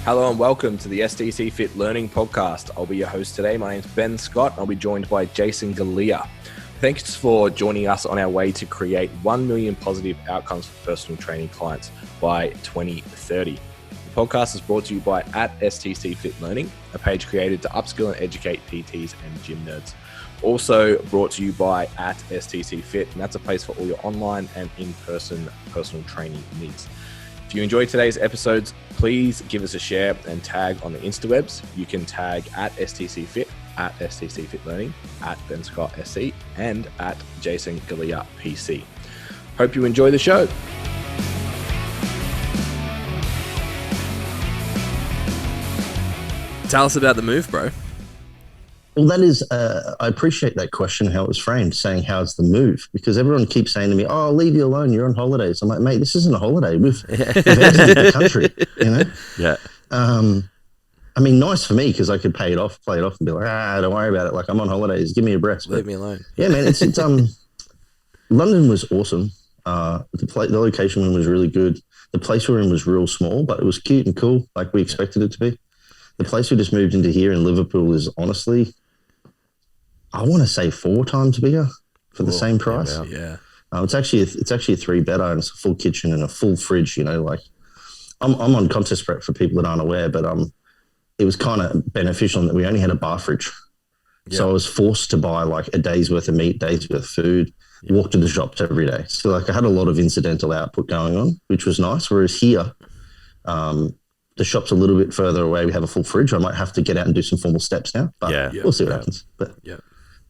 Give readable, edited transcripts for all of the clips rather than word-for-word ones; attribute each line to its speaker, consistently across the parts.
Speaker 1: Hello and welcome to the STCfit Learning Podcast. I'll be your host today. My name's Ben Scott. I'll be joined by Jason Galea. Thanks for joining us on our way to create 1 million positive outcomes for personal training clients by 2030. The podcast is brought to you by @STCfit Learning, a page created to upskill and educate PTs and gym nerds. Also brought to you by @STCfit, and that's a place for all your online and in-person personal training needs. If you enjoyed today's episodes, please give us a share and tag on the Instawebs. You can tag @STCfit, @STCfit Learning, @BenScottSC, and @JasonGaleaPC. Hope you enjoy the show. Tell us about the move, bro.
Speaker 2: Well, that is, I appreciate that question, how it was framed, saying, how's the move? Because everyone keeps saying to me, oh, I'll leave you alone, you're on holidays. I'm like, mate, this isn't a holiday. We've exited the country, you know?
Speaker 3: Yeah.
Speaker 2: I mean, nice for me because I could play it off and be like, don't worry about it. Like, I'm on holidays. Give me a breath.
Speaker 1: Leave me alone.
Speaker 2: Yeah, man, it's London was awesome. The location was really good. The place we're in was real small, but it was cute and cool, like we expected it to be. The place we just moved into here in Liverpool is honestly, I want to say 4 times bigger for the same price.
Speaker 1: Yeah.
Speaker 2: It's actually a 3-bedder and it's a full kitchen and a full fridge. You know, like I'm on contest prep for people that aren't aware, but it was kind of beneficial in that we only had a bar fridge, so I was forced to buy like a day's worth of meat, day's worth of food, walk to the shops every day. So like I had a lot of incidental output going on, which was nice. Whereas here, the shop's a little bit further away. We have a full fridge. I might have to get out and do some formal steps now, but we'll see what happens. But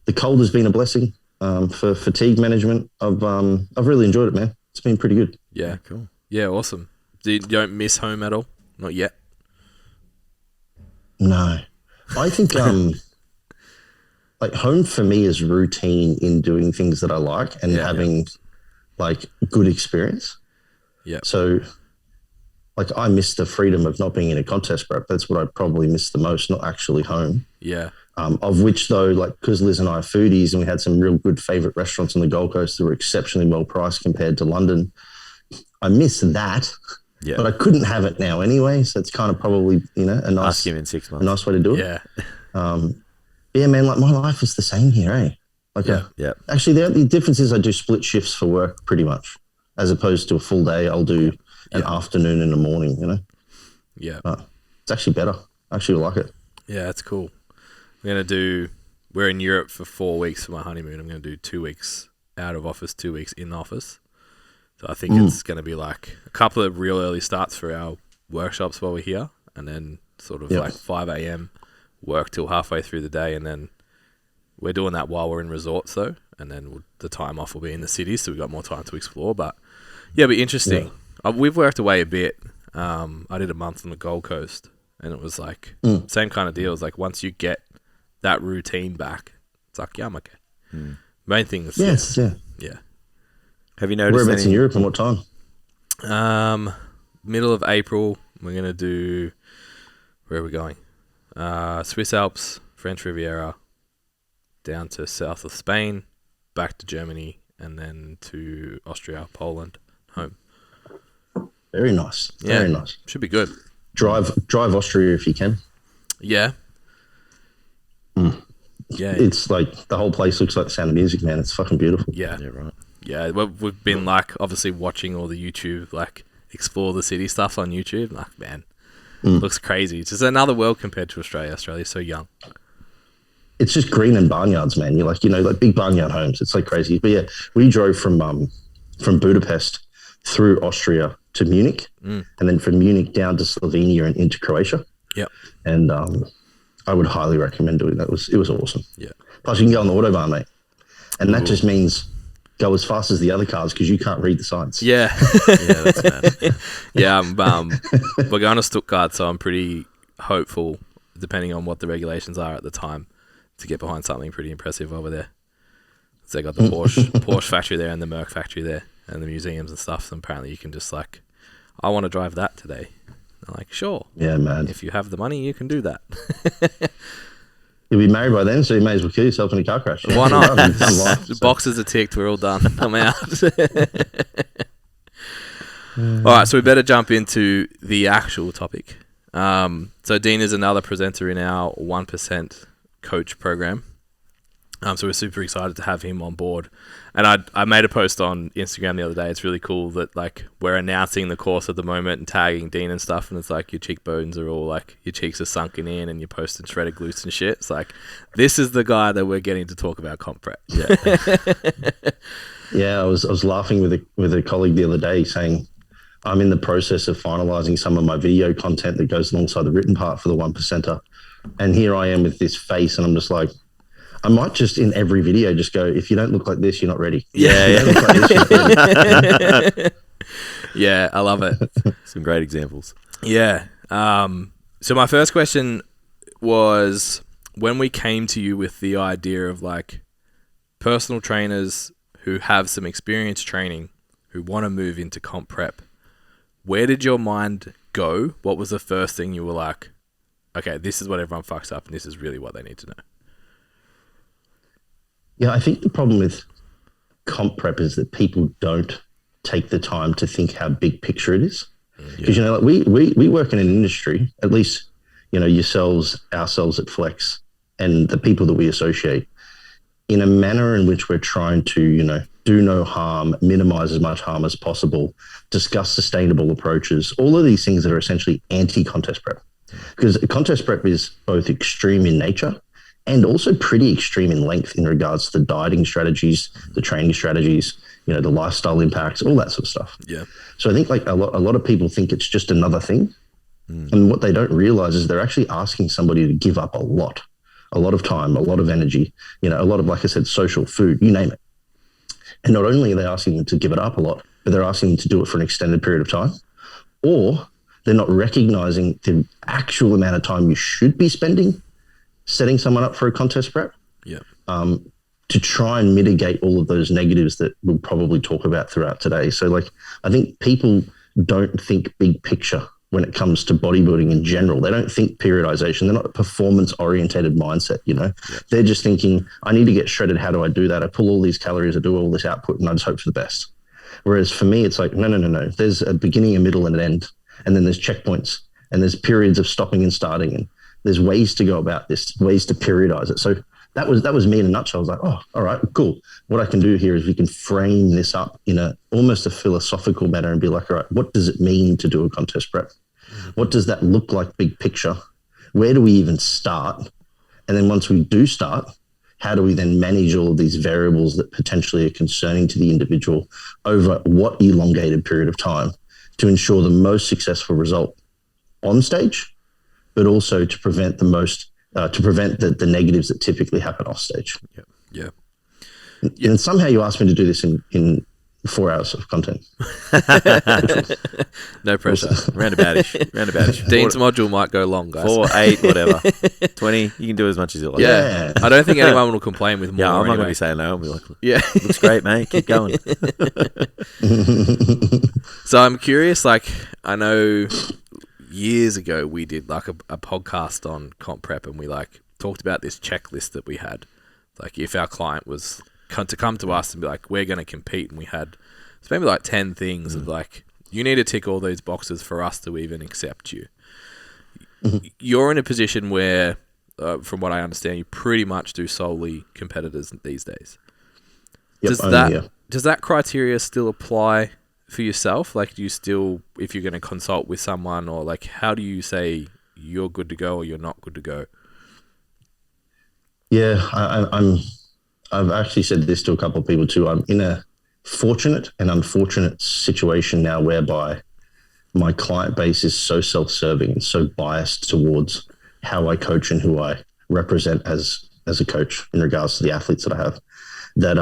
Speaker 2: the cold has been a blessing for fatigue management. I've really enjoyed it, man. It's been pretty good.
Speaker 1: Yeah, cool. Yeah, awesome. You don't miss home at all? Not yet?
Speaker 2: No. I think like home for me is routine in doing things that I like and having like good experience. Yeah. So like I miss the freedom of not being in a contest prep. That's what I probably miss the most, not actually home.
Speaker 1: Yeah.
Speaker 2: Of which though, like because Liz and I are foodies and we had some real good favorite restaurants on the Gold Coast that were exceptionally well priced compared to London. I miss that, but I couldn't have it now anyway. So it's kind of probably, you know, a nice,
Speaker 3: ask him in 6 months.
Speaker 2: A nice way to do it.
Speaker 3: Yeah.
Speaker 2: Yeah, man, like my life is the same here, eh? Like actually the only difference is I do split shifts for work pretty much, as opposed to a full day. I'll do an afternoon and a morning, you know?
Speaker 1: Yeah.
Speaker 2: It's actually better. I actually like it.
Speaker 1: Yeah, that's cool. We're in Europe for 4 weeks for my honeymoon. I'm going to do 2 weeks out of office, 2 weeks in office. So I think it's going to be like a couple of real early starts for our workshops while we're here. And then sort of like 5 a.m. work till halfway through the day. And then we're doing that while we're in resorts though. And then the time off will be in the city. So we've got more time to explore. But yeah, it'll be interesting. Yeah. We've worked away a bit. I did a month on the Gold Coast and it was like same kind of deal. It's like once you get that routine back, it's like, yeah, I'm okay. Main thing is, yeah.
Speaker 3: Have you noticed
Speaker 2: whereabouts in Europe and what time?
Speaker 1: Middle of April, we're going to do, where are we going? Swiss Alps, French Riviera, down to south of Spain, back to Germany, and then to Austria, Poland, home.
Speaker 2: Very nice. Very nice.
Speaker 1: Should be good.
Speaker 2: Drive Austria if you can.
Speaker 1: Yeah. Yeah.
Speaker 2: It's like the whole place looks like The Sound of Music, man. It's fucking beautiful.
Speaker 1: Yeah.
Speaker 3: Yeah, right.
Speaker 1: Yeah, we've been like obviously watching all the YouTube, like explore the city stuff on YouTube. Like, man, looks crazy. It's just another world compared to Australia. Australia's so young.
Speaker 2: It's just green and barnyards, man. You're like, you know, like big barnyard homes. It's like crazy. But yeah, we drove from Budapest through Austria to Munich, and then from Munich down to Slovenia and into Croatia.
Speaker 1: Yep.
Speaker 2: And I would highly recommend doing that. It was awesome.
Speaker 1: Yeah.
Speaker 2: Plus, you can go on the autobahn, mate, and that just means go as fast as the other cars because you can't read the signs.
Speaker 1: Yeah.
Speaker 3: Yeah, that's bad.
Speaker 1: Yeah, we're going to Stuttgart, so I'm pretty hopeful, depending on what the regulations are at the time, to get behind something pretty impressive over there. So they got the Porsche factory there and the Merc factory there and the museums and stuff. And apparently you can just like, I want to drive that today. I'm like, sure.
Speaker 2: Yeah, man.
Speaker 1: If you have the money, you can do that.
Speaker 2: You'll be married by then, so you may as well kill yourself in a car crash.
Speaker 1: Why not? The boxes are ticked. We're all done. I'm out. All right, so we better jump into the actual topic. So Dean is another presenter in our 1% coach program. So we're super excited to have him on board. And I made a post on Instagram the other day. It's really cool that like we're announcing the course at the moment and tagging Dean and stuff. And it's like your cheekbones are all like your cheeks are sunken in and you're posting shredded glutes and shit. It's like this is the guy that we're getting to talk about comp prep.
Speaker 2: Yeah. Yeah, I was laughing with a colleague the other day saying I'm in the process of finalizing some of my video content that goes alongside the written part for the 1%er. And here I am with this face and I'm just like, I might just in every video just go, if you don't look like this, you're not ready.
Speaker 3: Yeah.
Speaker 1: Yeah, I love it.
Speaker 3: Some great examples.
Speaker 1: Yeah. So my first question was when we came to you with the idea of like personal trainers who have some experience training who want to move into comp prep, where did your mind go? What was the first thing you were like, okay, this is what everyone fucks up and this is really what they need to know?
Speaker 2: Yeah, I think the problem with comp prep is that people don't take the time to think how big picture it is. Because, like we work in an industry, at least, yourselves, ourselves at Flex, and the people that we associate, in a manner in which we're trying to, do no harm, minimize as much harm as possible, discuss sustainable approaches, all of these things that are essentially anti-contest prep. Because contest prep is both extreme in nature and also pretty extreme in length in regards to the dieting strategies, the training strategies, the lifestyle impacts, all that sort of stuff.
Speaker 1: Yeah.
Speaker 2: So I think like a lot of people think it's just another thing. And what they don't realize is they're actually asking somebody to give up a lot of time, a lot of energy, a lot of, like I said, social, food, you name it. And not only are they asking them to give it up a lot, but they're asking them to do it for an extended period of time, or they're not recognizing the actual amount of time you should be spending setting someone up for a contest prep.
Speaker 1: Yeah.
Speaker 2: To try and mitigate all of those negatives that we'll probably talk about throughout today. So like, I think people don't think big picture when it comes to bodybuilding in general. They don't think periodization. They're not a performance orientated mindset, Yeah. They're just thinking, I need to get shredded. How do I do that? I pull all these calories, I do all this output and I just hope for the best. Whereas for me, it's like, no. There's a beginning, a middle and an end. And then there's checkpoints and there's periods of stopping and starting. And there's ways to go about this, ways to periodize it. So that was me in a nutshell. I was like, oh, all right, cool. What I can do here is we can frame this up in almost a philosophical manner and be like, all right, what does it mean to do a contest prep? What does that look like big picture? Where do we even start? And then once we do start, how do we then manage all of these variables that potentially are concerning to the individual over what elongated period of time to ensure the most successful result on stage, but also to prevent the negatives that typically happen off stage.
Speaker 1: Yeah.
Speaker 2: And somehow you asked me to do this in 4 hours of content.
Speaker 1: No pressure.
Speaker 3: Roundaboutish.
Speaker 1: Dean's module might go long, guys.
Speaker 3: 4, 8, whatever. 20. You can do as much as you like.
Speaker 1: Yeah. I don't think anyone will complain with more.
Speaker 3: Yeah, I'm not
Speaker 1: anyway.
Speaker 3: going to be saying no. I'll be like,
Speaker 1: yeah,
Speaker 3: looks great, mate. Keep going.
Speaker 1: So I'm curious, like, I know years ago we did like a podcast on comp prep and we like talked about this checklist that we had. Like if our client was to come to us and be like, we're going to compete, and we had maybe like 10 things of like, you need to tick all these boxes for us to even accept you. You're in a position where, from what I understand, you pretty much do solely competitors these days.
Speaker 2: Yep,
Speaker 1: does that criteria still apply for yourself? Like, do you still, if you're going to consult with someone, or like, how do you say you're good to go or you're not good to go?
Speaker 2: Yeah, I've actually said this to a couple of people too. I'm in a fortunate and unfortunate situation now whereby my client base is so self-serving and so biased towards how I coach and who I represent as a coach in regards to the athletes that I have, that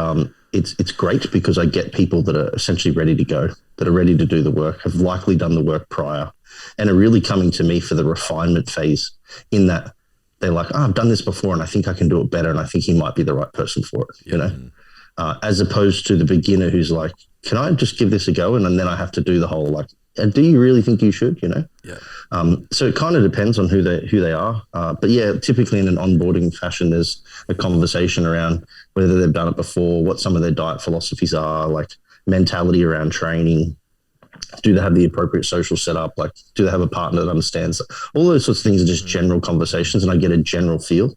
Speaker 2: it's great because I get people that are essentially ready to go, that are ready to do the work, have likely done the work prior, and are really coming to me for the refinement phase, in that they're like, oh, I've done this before and I think I can do it better and I think he might be the right person for it, as opposed to the beginner who's like, can I just give this a go? And then I have to do the whole like, do you really think you should, So it kind of depends on who they are. But yeah, typically in an onboarding fashion, there's a conversation around whether they've done it before, what some of their diet philosophies are, like mentality around training, Do they have the appropriate social setup? Like, do they have a partner that understands? All those sorts of things are just general conversations, and I get a general feel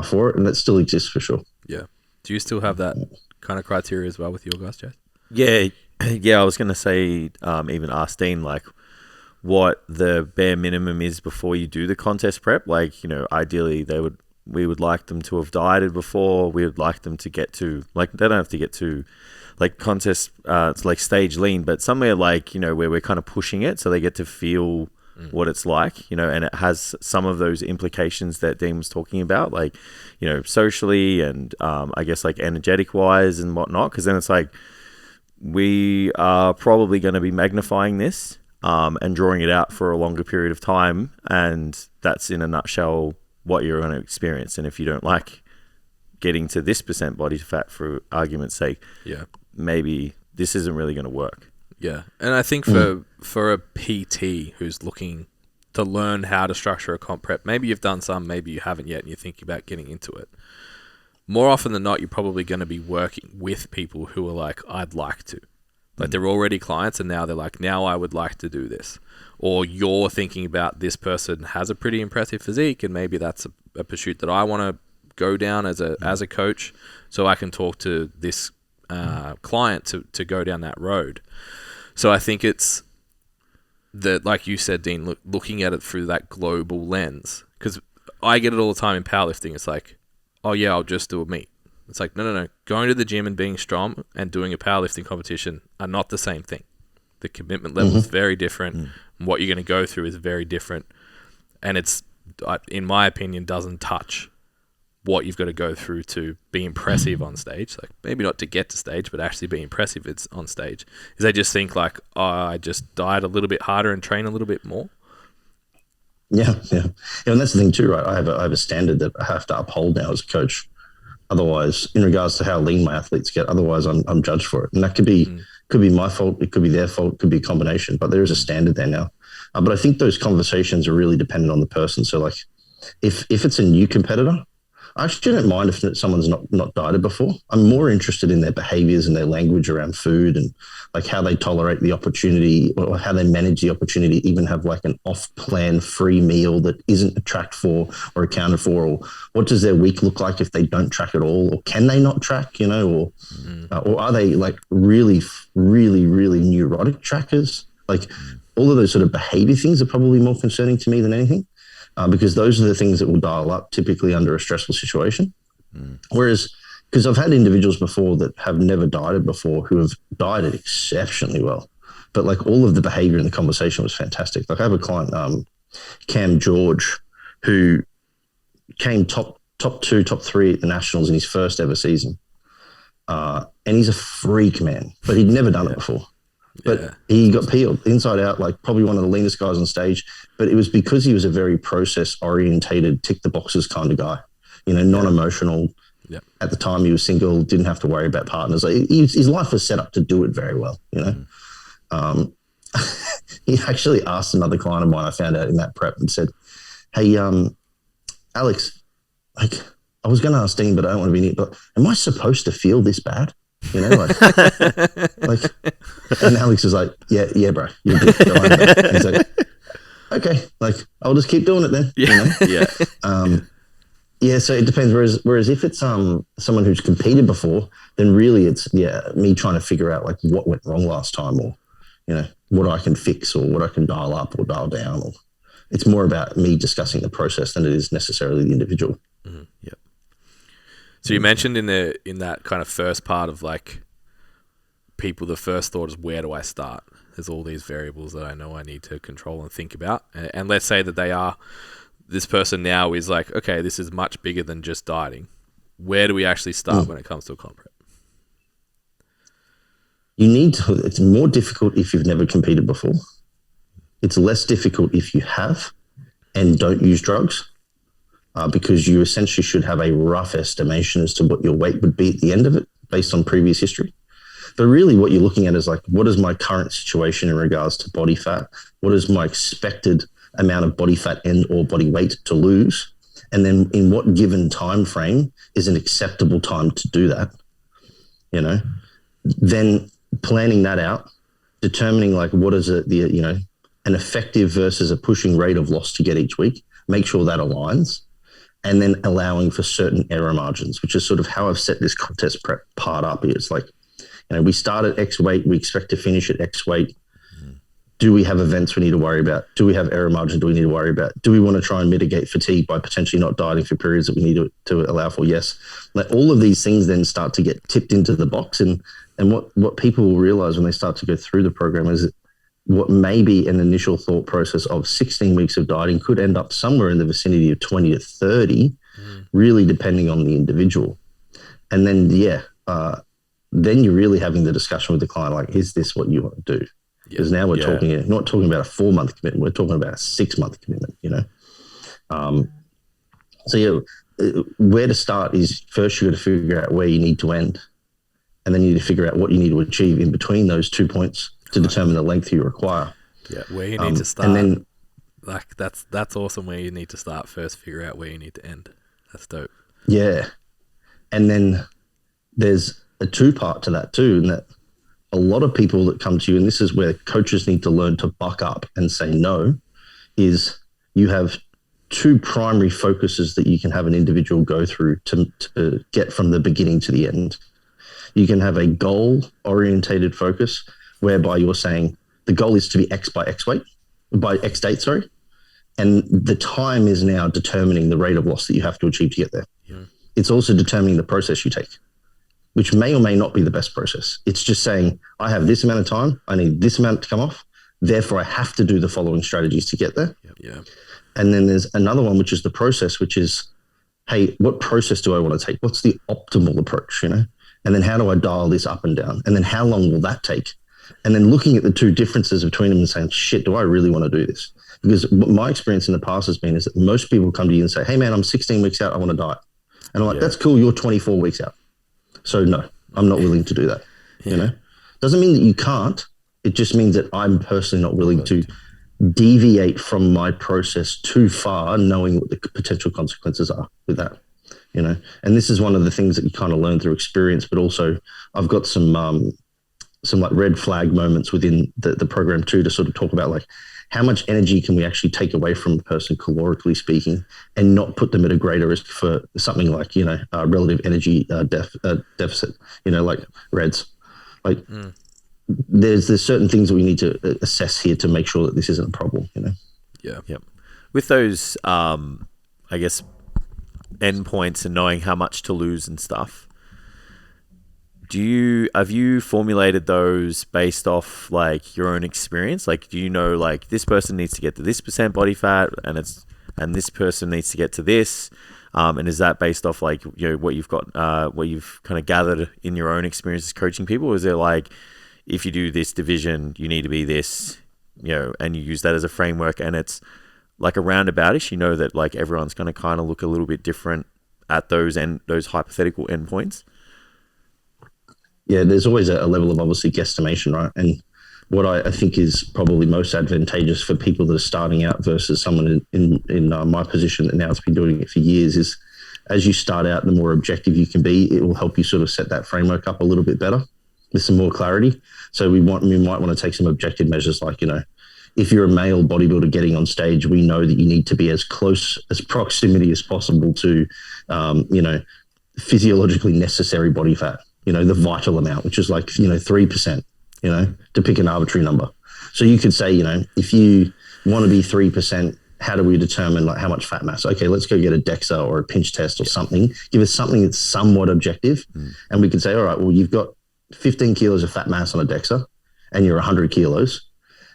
Speaker 2: for it, and that still exists for sure.
Speaker 1: Yeah. Do you still have that kind of criteria as well with your guys, Jase?
Speaker 3: Yeah, yeah. I was going to say, even ask Dean, like, what the bare minimum is before you do the contest prep. Like, you know, ideally we would like them to have dieted before. We would like them to get to, like, they don't have to get to like contest, it's like stage lean, but somewhere like, you know, where we're kind of pushing it so they get to feel what it's like, you know, and it has some of those implications that Dean was talking about, like, you know, socially and I guess like energetic wise and whatnot. Because then it's like, we are probably going to be magnifying this and drawing it out for a longer period of time. And that's in a nutshell what you're going to experience. And if you don't like getting to this % body fat, for argument's sake, maybe this isn't really going to work.
Speaker 1: Yeah. And I think for a PT who's looking to learn how to structure a comp prep, maybe you've done some, maybe you haven't yet, and you're thinking about getting into it. More often than not, you're probably going to be working with people who are like, I'd like to. Like, they're already clients, and now they're like, now I would like to do this. Or you're thinking about, this person has a pretty impressive physique, and maybe that's a pursuit that I want to go down as a coach, so I can talk to this client to go down that road. So I think it's that, like you said, Dean, looking at it through that global lens, because I get it all the time in powerlifting. It's like, oh yeah, I'll just do a meet. It's like, no. Going to the gym and being strong and doing a powerlifting competition are not the same thing. The commitment level is very different. What you're going to go through is very different. And it's, in my opinion, doesn't touch what you've got to go through to be impressive on stage. Like, maybe not to get to stage, but actually be impressive it's on stage. Is they just think like, oh, I just diet a little bit harder and train a little bit more.
Speaker 2: Yeah. And that's the thing too, right? I have a standard that I have to uphold now as a coach. Otherwise, in regards to how lean my athletes get, otherwise I'm judged for it. And that could be my fault, it could be their fault, it could be a combination, but there is a standard there now. But I think those conversations are really dependent on the person. So like, if it's a new competitor, I actually don't mind if someone's not dieted before. I'm more interested in their behaviors and their language around food and like how they tolerate the opportunity or how they manage the opportunity, even have like an off-plan free meal that isn't tracked for or accounted for, or what does their week look like if they don't track at all, or can they not track, you know, or are they like really, really, really neurotic trackers? Like all of those sort of behavior things are probably more concerning to me than anything. Because those are the things that will dial up typically under a stressful situation. Whereas, because I've had individuals before that have never dieted before who have dieted exceptionally well, but like all of the behavior in the conversation was fantastic. Like I have a client, Cam George, who came top 2, top 3 at the Nationals in his first ever season. And he's a freak, man, but he'd never done it before. But he got peeled inside out, like probably one of the leanest guys on stage. But it was because he was a very process-orientated, tick-the-boxes kind of guy, you know, non-emotional. Yeah. At the time, he was single, didn't have to worry about partners. Like, his life was set up to do it very well, you know. He actually asked another client of mine, I found out in that prep, and said, hey, Alex, like, I was going to ask Dean, but I don't want to be near, but am I supposed to feel this bad? You know, like, and Alex was like, yeah, bro, you're good. Go on, and he's like, okay, like, I'll just keep doing it then.
Speaker 1: Yeah.
Speaker 2: You know? Yeah. So it depends. Whereas if it's someone who's competed before, then really it's me trying to figure out like what went wrong last time, or you know what I can fix, or what I can dial up or dial down, or it's more about me discussing the process than it is necessarily the individual.
Speaker 1: Mm-hmm. Yeah. So you mentioned in that kind of first part of like people, the first thought is, where do I start? There's all these variables that I know I need to control and think about. And let's say that this person now is like, okay, this is much bigger than just dieting. Where do we actually start when it comes to a comp prep?
Speaker 2: It's more difficult if you've never competed before. It's less difficult if you have and don't use drugs. Because you essentially should have a rough estimation as to what your weight would be at the end of it based on previous history. But really what you're looking at is like, what is my current situation in regards to body fat? What is my expected amount of body fat and or body weight to lose? And then in what given time frame is an acceptable time to do that? You know, then planning that out determining like what is it, an effective versus a pushing rate of loss to get each week, make sure that aligns, and then allowing for certain error margins, which is sort of how I've set this contest prep part up. It's like, we start at X weight, we expect to finish at X weight. Do we have events we need to worry about? Do we have error margin do we need to worry about? Do we want to try and mitigate fatigue by potentially not dieting for periods that we need to allow for? Yes. Like all of these things then start to get tipped into the box. And what people will realize when they start to go through the program is that what may be an initial thought process of 16 weeks of dieting could end up somewhere in the vicinity of 20 to 30, really depending on the individual. And then, then you're really having the discussion with the client, like, is this what you want to do? Because now we're not talking about a 4-month commitment, we're talking about a 6-month commitment, where to start is first you got to figure out where you need to end, and then you need to figure out what you need to achieve in between those 2 points to determine the length you require.
Speaker 1: Yeah, where you need to start. And then, like, that's awesome where you need to start first, figure out where you need to end. That's dope.
Speaker 2: Yeah. And then there's a 2-part to that too, and that a lot of people that come to you, and this is where coaches need to learn to buck up and say no, is you have 2 primary focuses that you can have an individual go through to get from the beginning to the end. You can have a goal-orientated focus whereby you're saying the goal is to be X by X weight, by X date, sorry, and the time is now determining the rate of loss that you have to achieve to get there. Yeah. It's also determining the process you take, which may or may not be the best process. It's just saying, I have this amount of time, I need this amount to come off, therefore I have to do the following strategies to get there.
Speaker 1: Yeah.
Speaker 2: And then there's another one, which is the process, which is, hey, what process do I want to take? What's the optimal approach, And then how do I dial this up and down? And then how long will that take? And then looking at the 2 differences between them and saying, shit, do I really want to do this? Because what my experience in the past has been is that most people come to you and say, hey man, I'm 16 weeks out, I want to diet. And I'm like, that's cool, you're 24 weeks out. So no, I'm not willing to do that. Doesn't mean that you can't. It just means that I'm personally not willing to deviate from my process too far, knowing what the potential consequences are with that. And this is one of the things that you kind of learn through experience, but also I've got some like red flag moments within the program too, to sort of talk about like how much energy can we actually take away from a person calorically speaking and not put them at a greater risk for something like, relative energy deficit, like REDS. Like there's certain things that we need to assess here to make sure that this isn't a problem,
Speaker 3: Yeah. Yep. With those, I guess, endpoints and knowing how much to lose and stuff, have you formulated those based off like your own experience? Like, do you know like this person needs to get to this % body fat and this person needs to get to this? And is that based off like, what you've got, what you've kind of gathered in your own experiences coaching people? Or is it like, if you do this division, you need to be this, and you use that as a framework, and it's like a roundaboutish, that like everyone's going to kind of look a little bit different at those hypothetical endpoints?
Speaker 2: Yeah, there's always a level of obviously guesstimation, right? And what I think is probably most advantageous for people that are starting out versus someone in my position that now has been doing it for years is, as you start out, the more objective you can be, it will help you sort of set that framework up a little bit better with some more clarity. So we might want to take some objective measures like, if you're a male bodybuilder getting on stage, we know that you need to be as close as proximity as possible to, physiologically necessary body fat. The vital amount, which is like, 3%, to pick an arbitrary number. So you could say, if you want to be 3%, how do we determine like how much fat mass? Okay, let's go get a DEXA or a pinch test or something. Give us something that's somewhat objective. And we could say, all right, well, you've got 15 kilos of fat mass on a DEXA and you're 100 kilos.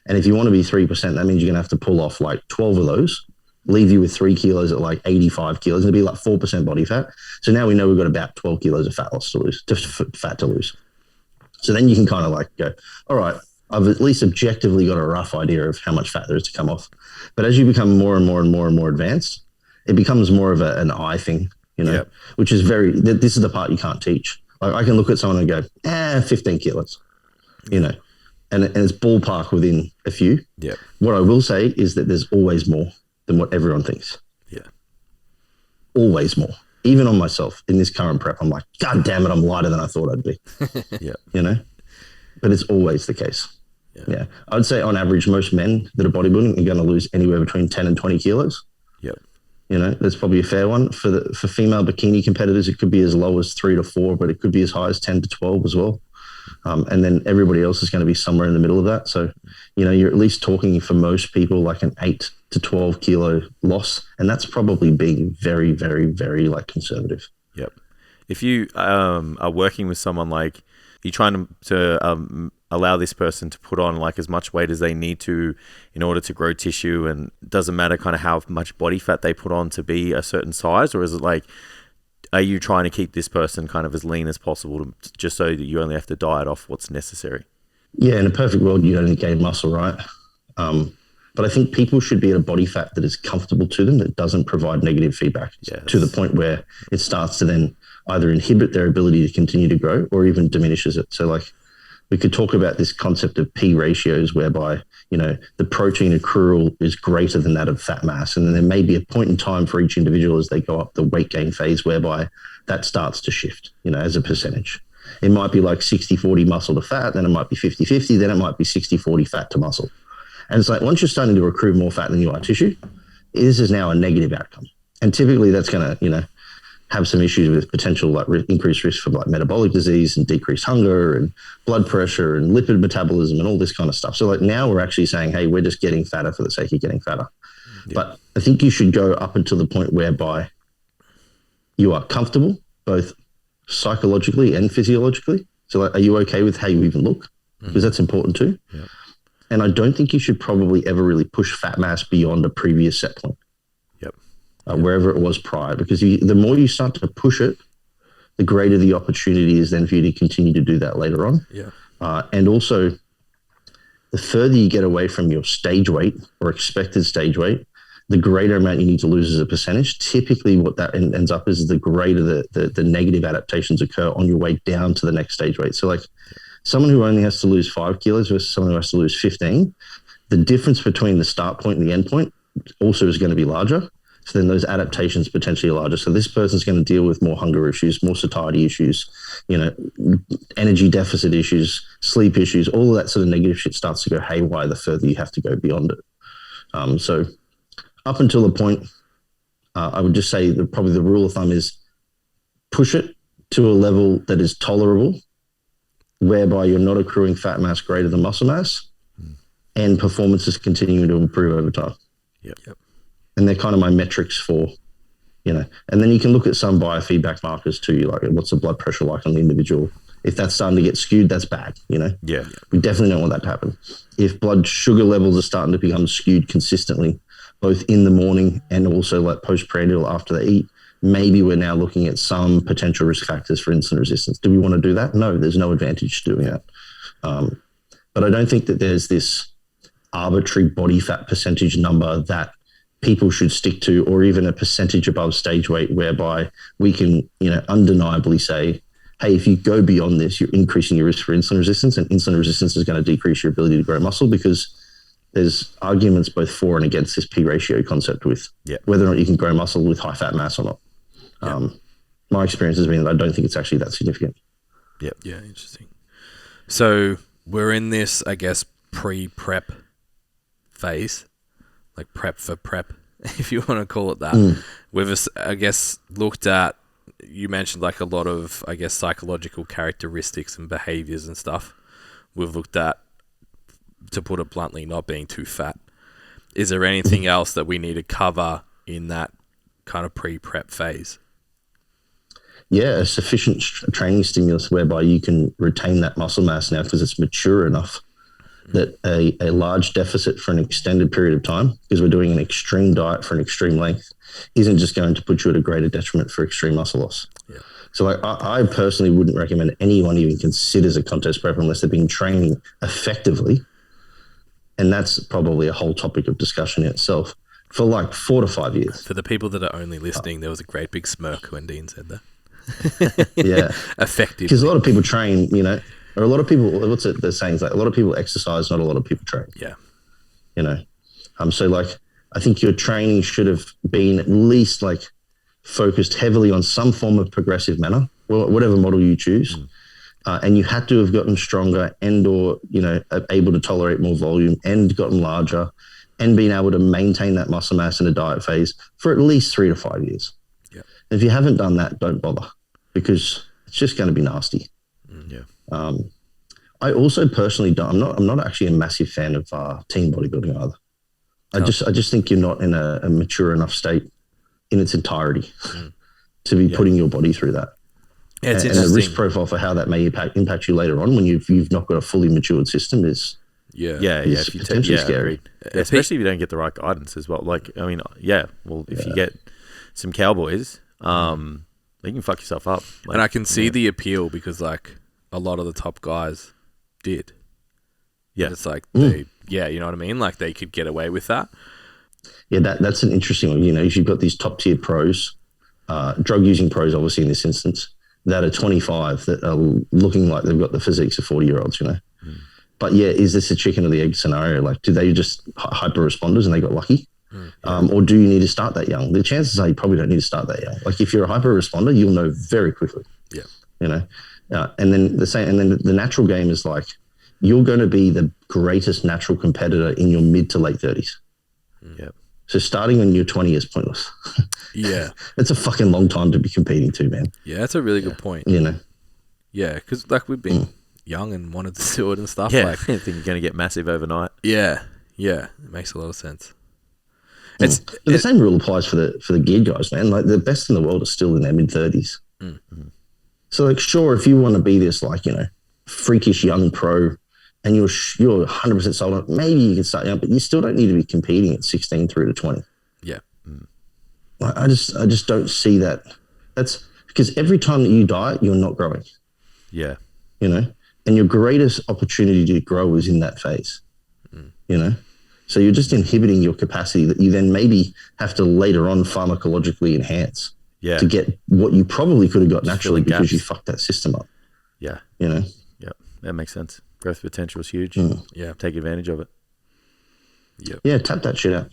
Speaker 2: And if you want to be 3%, that means you're going to have to pull off like 12 of those, leave you with 3 kilos at like 85 kilos. It'll be like 4% body fat. So now we know we've got about 12 kilos of fat loss to lose, fat to lose. So then you can kind of like go, all right, I've at least objectively got a rough idea of how much fat there is to come off. But as you become more and more and more and more advanced, it becomes more of an eye thing, which is this is the part you can't teach. Like I can look at someone and go, 15 kilos, and it's ballpark within a few.
Speaker 3: Yeah.
Speaker 2: What I will say is that there's always more than what everyone thinks.
Speaker 3: Yeah.
Speaker 2: Always more. Even on myself in this current prep, I'm like, God damn it, I'm lighter than I thought I'd be.
Speaker 3: Yeah.
Speaker 2: But it's always the case. Yeah. I'd say on average, most men that are bodybuilding are going to lose anywhere between 10 and 20 kilos.
Speaker 3: Yep.
Speaker 2: You know, that's probably a fair one. For female bikini competitors, it could be as low as 3 to 4, but it could be as high as 10 to 12 as well. And then everybody else is going to be somewhere in the middle of that. So, you know, you're at least talking for most people like an 8 to 12 kilo loss. And that's probably being very, very, very like conservative.
Speaker 3: Yep. If you are working with someone, like you're trying to allow this person to put on like as much weight as they need to in order to grow tissue, and it doesn't matter kind of how much body fat they put on to be a certain size, or is it like, are you trying to keep this person kind of as lean as possible just so that you only have to diet off what's necessary?
Speaker 2: Yeah, in a perfect world, you only gain muscle, right? But I think people should be at a body fat that is comfortable to them, that doesn't provide negative feedback to the point where it starts to then either inhibit their ability to continue to grow or even diminishes it. So like we could talk about this concept of P ratios whereby, you know, the protein accrual is greater than that of fat mass. And then there may be a point in time for each individual as they go up the weight gain phase whereby that starts to shift, you know, as a percentage. It might be like 60-40 muscle to fat, then it might be 50-50, then it might be 60-40 fat to muscle. And it's like once you're starting to accrue more fat than you are tissue, this is now a negative outcome. And typically that's going to, you know, have some issues with potential like increased risk for like metabolic disease and decreased hunger and blood pressure and lipid metabolism and all this kind of stuff. So like now we're actually saying, hey, we're just getting fatter for the sake of getting fatter. Yeah. But I think you should go up until the point whereby you are comfortable, both psychologically and physiologically. So like, are you okay with how you even look? Because that's important too. Yeah. And I don't think you should probably ever really push fat mass beyond a previous set point. Wherever it was prior, because the more you start to push it, the greater the opportunity is then for you to continue to do that later on. Yeah. And also, the further you get away from your stage weight or expected stage weight, the greater amount you need to lose as a percentage. Typically, what that ends up is the greater the negative adaptations occur on your way down to the next stage weight. So like someone who only has to lose 5 kilos versus someone who has to lose 15, the difference between the start point and the end point also is going to be larger. So then those adaptations potentially are larger. So this person's going to deal with more hunger issues, more satiety issues, you know, energy deficit issues, sleep issues, all of that sort of negative shit starts to go haywire the further you have to go beyond it. So up until the point, I would just say that probably the rule of thumb is push it to a level that is tolerable, whereby you're not accruing fat mass greater than muscle mass, and performance is continuing to improve over time.
Speaker 3: Yep.
Speaker 2: And they're kind of my metrics for, you know, and then you can look at some biofeedback markers too, like what's the blood pressure like on the individual. If that's starting to get skewed, that's bad, you know?
Speaker 3: Yeah.
Speaker 2: We definitely don't want that to happen. If blood sugar levels are starting to become skewed consistently, both in the morning and also like postprandial after they eat, maybe we're now looking at some potential risk factors for insulin resistance. Do we want to do that? No, there's no advantage to doing that. But I don't think that there's this arbitrary body fat percentage number that people should stick to, or even a percentage above stage weight, whereby we can, you know, undeniably say, hey, if you go beyond this, you're increasing your risk for insulin resistance, and insulin resistance is going to decrease your ability to grow muscle, because there's arguments both for and against this P ratio concept with whether or not you can grow muscle with high fat mass or not. My experience has been that I don't think it's actually that significant.
Speaker 1: Yeah, interesting. So we're in this, I guess, pre-prep phase. Like prep for prep, if you want to call it that. We've, I guess, looked at, you mentioned like a lot of, I guess, psychological characteristics and behaviors and stuff. We've looked at, to put it bluntly, not being too fat. Is there anything else that we need to cover in that kind of pre-prep phase?
Speaker 2: Yeah, a sufficient training stimulus whereby you can retain that muscle mass now because it's mature enough that a large deficit for an extended period of time, because we're doing an extreme diet for an extreme length, isn't just going to put you at a greater detriment for extreme muscle loss. Yeah. So like, I personally wouldn't recommend anyone even considers a contest prep unless they've been training effectively. And that's probably a whole topic of discussion in itself for like 4 to 5 years.
Speaker 1: For the people that are only listening, there was a great big smirk when Dean said that.
Speaker 2: Yeah.
Speaker 1: Effectively.
Speaker 2: Because a lot of people train, you know, or a lot of people, what's it, the saying is like, a lot of people exercise, not a lot of people train.
Speaker 1: Yeah.
Speaker 2: You know, so like, I think your training should have been at least like focused heavily on some form of progressive manner, whatever model you choose. and you had to have gotten stronger and or, able to tolerate more volume and gotten larger and being able to maintain that muscle mass in a diet phase for at least 3 to 5 years.
Speaker 1: Yeah.
Speaker 2: If you haven't done that, don't bother, because it's just going to be nasty.
Speaker 3: Yeah.
Speaker 2: I also personally I'm not actually a massive fan of team bodybuilding either. I just think you're not in a mature enough state in its entirety to be putting your body through that.
Speaker 1: Yeah, it's
Speaker 2: and the risk profile for how that may impact you later on when you've not got a fully matured system is
Speaker 3: if you
Speaker 2: potentially scary.
Speaker 3: Especially if you don't get the right guidance as well. Like, I mean, if you get some cowboys, you can fuck yourself up. Like,
Speaker 1: and I can see the appeal because like a lot of the top guys did. Yeah. And it's like you know what I mean? Like they could get away with that.
Speaker 2: Yeah, that's an interesting one. You've got these top tier pros, drug using pros, obviously in this instance, that are 25 that are looking like they've got the physiques of 40-year-olds, But is this a chicken or the egg scenario? Like, do they just hyper responders and they got lucky? Or do you need to start that young? The chances are you probably don't need to start that young. Like if you're a hyper responder, you'll know very quickly. Yeah. And then the natural game is like, you're going to be the greatest natural competitor in your mid to late 30s.
Speaker 3: Yeah.
Speaker 2: So starting when you're 20 is pointless.
Speaker 1: Yeah.
Speaker 2: It's a fucking long time to be competing too, man.
Speaker 1: Yeah, that's a really good point. Yeah, because like we've been young and wanted to do it and stuff.
Speaker 3: Yeah,
Speaker 1: like,
Speaker 3: I think you're going to get massive overnight.
Speaker 1: Yeah, it makes a lot of sense.
Speaker 2: But the same rule applies for the geared guys, man. Like the best in the world are still in their mid 30s.
Speaker 1: Mm-hmm.
Speaker 2: So like, sure, if you want to be this like freakish young pro, and you're 100% sold on it, maybe you can start young, but you still don't need to be competing at 16 through to 20.
Speaker 1: Yeah.
Speaker 2: I just don't see that. That's because every time that you diet, you're not growing.
Speaker 3: Yeah.
Speaker 2: And your greatest opportunity to grow is in that phase. So you're just inhibiting your capacity that you then maybe have to later on pharmacologically enhance to get what you probably could have got naturally because you fucked that system up.
Speaker 3: Yeah.
Speaker 2: Yeah,
Speaker 3: that makes sense. Growth potential is huge.
Speaker 1: Yeah.
Speaker 3: Take advantage of it.
Speaker 1: Yep.
Speaker 2: Yeah, tap that shit out.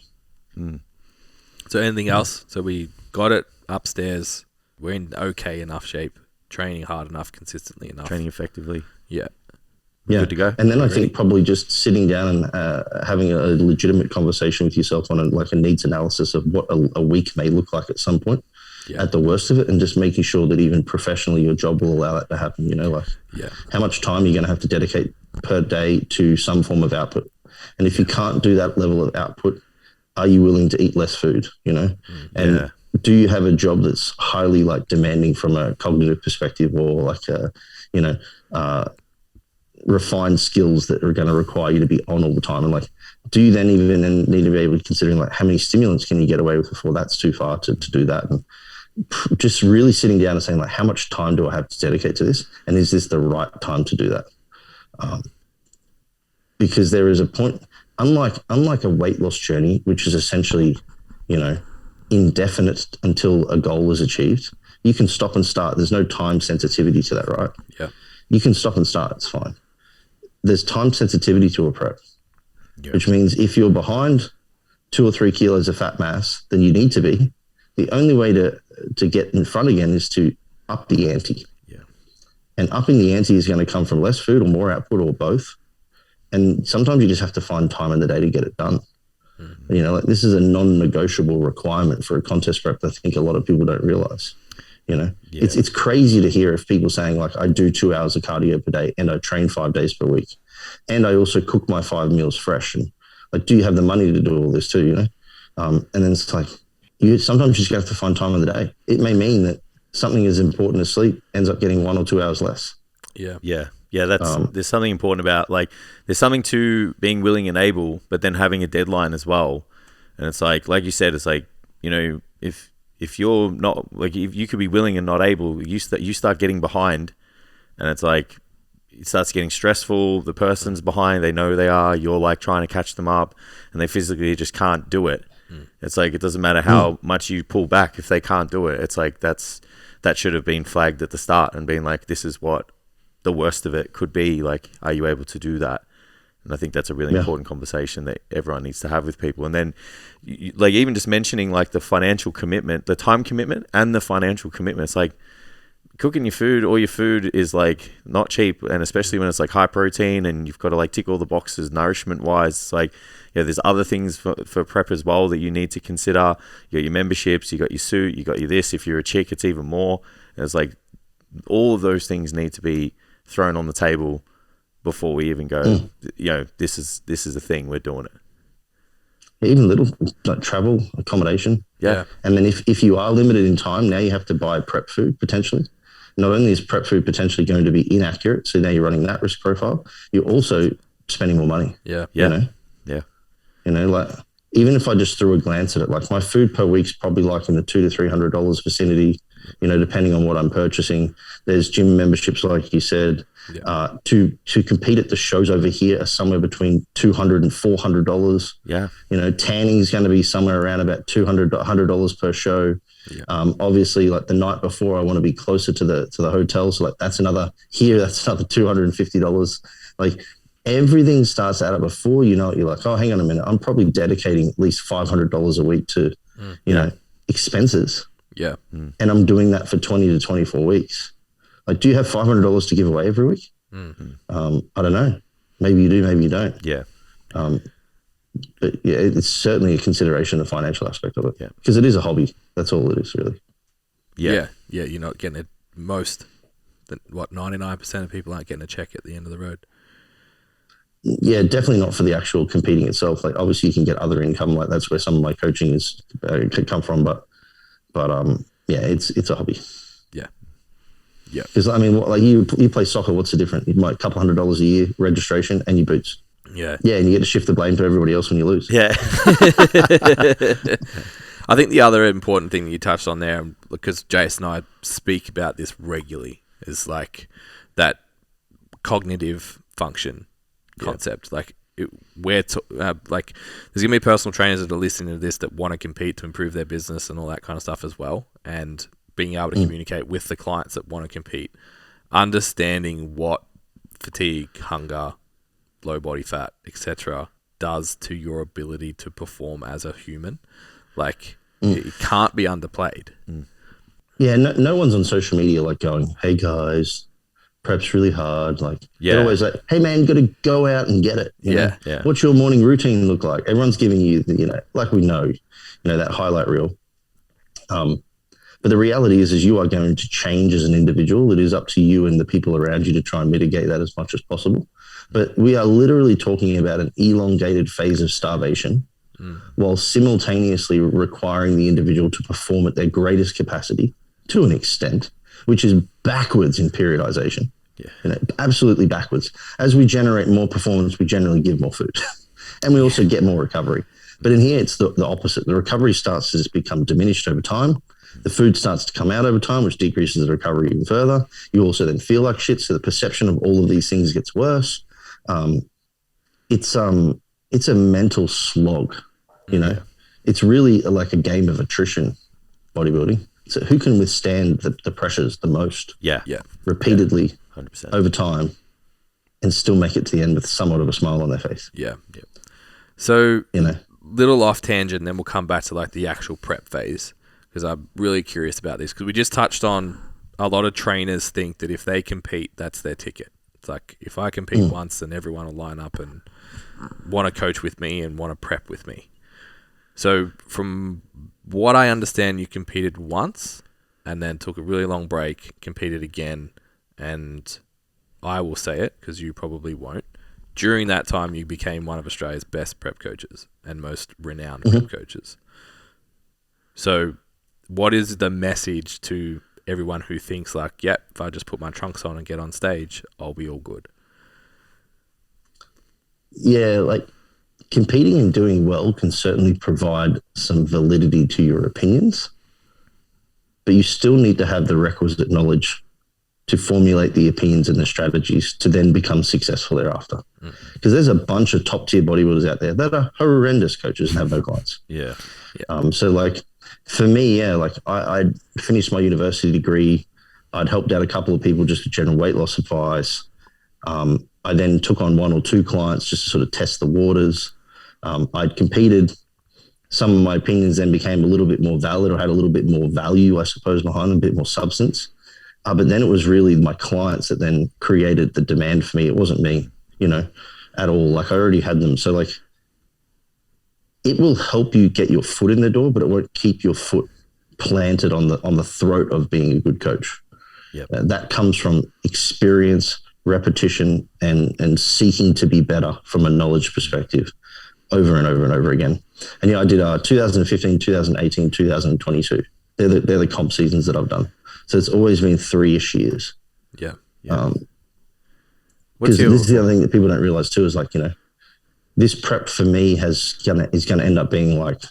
Speaker 1: So anything else? So we got it upstairs. We're in okay enough shape. Training hard enough, consistently enough.
Speaker 3: Training effectively.
Speaker 2: Yeah.
Speaker 3: Good to go.
Speaker 2: And then I think probably just sitting down and having a legitimate conversation with yourself on a needs analysis of what a week may look like at some point. At the worst of it, and just making sure that even professionally your job will allow that to happen, how much time you're going to have to dedicate per day to some form of output. And if you can't do that level of output, are you willing to eat less food, And do you have a job that's highly like demanding from a cognitive perspective or like refined skills that are going to require you to be on all the time? And like, do you then even need to be able to consider like how many stimulants can you get away with before that's too far to do that? And just really sitting down and saying like, how much time do I have to dedicate to this? And is this the right time to do that? Because there is a point, unlike a weight loss journey, which is essentially, indefinite until a goal is achieved, you can stop and start. There's no time sensitivity to that, right?
Speaker 1: Yeah.
Speaker 2: You can stop and start. It's fine. There's time sensitivity to a prep, which means if you're behind 2 or 3 kilos of fat mass than you need to be, the only way to get in front again is to up the ante.
Speaker 3: Yeah.
Speaker 2: And upping the ante is going to come from less food or more output or both. And sometimes you just have to find time in the day to get it done. Like this is a non-negotiable requirement for a contest prep that I think a lot of people don't realize. It's crazy to hear of people saying like, I do 2 hours of cardio per day and I train 5 days per week. And I also cook my 5 meals fresh. And like, do you have the money to do all this too, And then it's like, you sometimes just have to find time in the day. It may mean that something as important as sleep ends up getting 1 or 2 hours less.
Speaker 3: Yeah. There's something important about like, there's something to being willing and able, but then having a deadline as well. And it's like you said, it's like, if you're not like, if you could be willing and not able, you start getting behind, and it's like, it starts getting stressful. The person's behind, they know they are, you're like trying to catch them up and they physically just can't do it. It's like, it doesn't matter how much you pull back if they can't do it. It's like, that should have been flagged at the start and been like, this is what the worst of it could be. Like, are you able to do that? And I think that's a really important conversation that everyone needs to have with people. And then like even just mentioning like the financial commitment, the time commitment and the financial commitment, it's like, cooking your food, all your food is like not cheap, and especially when it's like high protein and you've got to like tick all the boxes nourishment wise. It's like, there's other things for prep as well that you need to consider. You got your memberships, you got your suit, you got your this. If you're a chick, it's even more. And it's like all of those things need to be thrown on the table before we even go, this is the thing, we're doing it.
Speaker 2: Even little like travel, accommodation.
Speaker 3: Yeah.
Speaker 2: And then if you are limited in time, now you have to buy prep food potentially. Not only is prep food potentially going to be inaccurate, so now you're running that risk profile, you're also spending more money.
Speaker 1: Yeah.
Speaker 3: Yeah.
Speaker 2: Like even if I just threw a glance at it, like my food per week's probably like in the $200 to $300 vicinity, depending on what I'm purchasing. There's gym memberships, like you said. Yeah. To compete at the shows over here are somewhere between $200 and $400.
Speaker 3: Yeah.
Speaker 2: Tanning is going to be somewhere around about $200 to $100 per show. Yeah. Obviously, like the night before, I want to be closer to the hotel, so like that's another $250. Like everything starts to add up before you know it. You're like, oh, hang on a minute, I'm probably dedicating at least $500 a week to expenses.
Speaker 1: Yeah.
Speaker 2: And I'm doing that for 20 to 24 weeks. Like, do you have $500 to give away every week?
Speaker 1: Mm-hmm.
Speaker 2: I don't know. Maybe you do, maybe you don't.
Speaker 3: Yeah.
Speaker 2: But yeah, it's certainly a consideration, the financial aspect of it.
Speaker 3: Yeah.
Speaker 2: Because it is a hobby. That's all it is, really.
Speaker 1: Yeah. You're not getting it. 99% of people aren't getting a check at the end of the road.
Speaker 2: Yeah, definitely not for the actual competing itself. Like, obviously, you can get other income. Like, that's where some of my coaching is could come from. But yeah, it's a hobby.
Speaker 1: Yeah.
Speaker 2: Because I mean, like you play soccer. What's the difference? You might $200 a year registration and your boots.
Speaker 1: Yeah.
Speaker 2: Yeah, and you get to shift the blame to everybody else when you lose.
Speaker 3: Yeah.
Speaker 1: I think the other important thing that you touched on there, because Jason and I speak about this regularly, is like that cognitive function concept. Like there's gonna be personal trainers that are listening to this that want to compete to improve their business and all that kind of stuff as well, and being able to communicate with the clients that want to compete, understanding what fatigue, hunger, low body fat, etc. does to your ability to perform as a human. Like, it can't be underplayed.
Speaker 2: Yeah, no one's on social media like going, hey guys, prep's really hard. Like, they're always like, hey man, you got to go out and get it. You know? What's your morning routine look like? Everyone's giving you, like we know, that highlight reel. But the reality is you are going to change as an individual. It is up to you and the people around you to try and mitigate that as much as possible. But we are literally talking about an elongated phase of starvation while simultaneously requiring the individual to perform at their greatest capacity to an extent, which is backwards in periodization. Yeah. Absolutely backwards. As we generate more performance, we generally give more food and we also get more recovery. But in here, it's the opposite. The recovery starts to just become diminished over time. The food starts to come out over time, which decreases the recovery even further. You also then feel like shit, so the perception of all of these things gets worse. It's a mental slog, It's really like a game of attrition, bodybuilding. So who can withstand the pressures the most?
Speaker 3: Yeah.
Speaker 2: Repeatedly,
Speaker 3: 100%.
Speaker 2: over time, and still make it to the end with somewhat of a smile on their face.
Speaker 1: Yeah. So, little off tangent, and then we'll come back to like the actual prep phase, because I'm really curious about this, because we just touched on a lot of trainers think that if they compete, that's their ticket. It's like, if I compete once, then everyone will line up and want to coach with me and want to prep with me. So from what I understand, you competed once and then took a really long break, competed again, and I will say it because you probably won't. During that time, you became one of Australia's best prep coaches and most renowned prep coaches. So what is the message to everyone who thinks like, yep, if I just put my trunks on and get on stage, I'll be all good?
Speaker 2: Yeah, like competing and doing well can certainly provide some validity to your opinions, but you still need to have the requisite knowledge to formulate the opinions and the strategies to then become successful thereafter. Because there's a bunch of top tier bodybuilders out there that are horrendous coaches and have no clients.
Speaker 3: Yeah.
Speaker 2: So like for me, I'd finished my university degree. I'd helped out a couple of people just with general weight loss advice. I then took on one or two clients just to sort of test the waters. I'd competed. Some of my opinions then became a little bit more valid or had a little bit more value, I suppose, behind them, a bit more substance. But then it was really my clients that then created the demand for me. It wasn't me, at all. Like I already had them. So like it will help you get your foot in the door, but it won't keep your foot planted on the throat of being a good coach.
Speaker 3: Yep.
Speaker 2: That comes from experience, repetition, and seeking to be better from a knowledge perspective over and over and over again. And I did 2015, 2018, 2022. They're the comp seasons that I've done. So it's always been 3-ish years.
Speaker 1: Yeah.
Speaker 2: Because this is the other thing that people don't realize too is like, this prep for me is gonna end up being like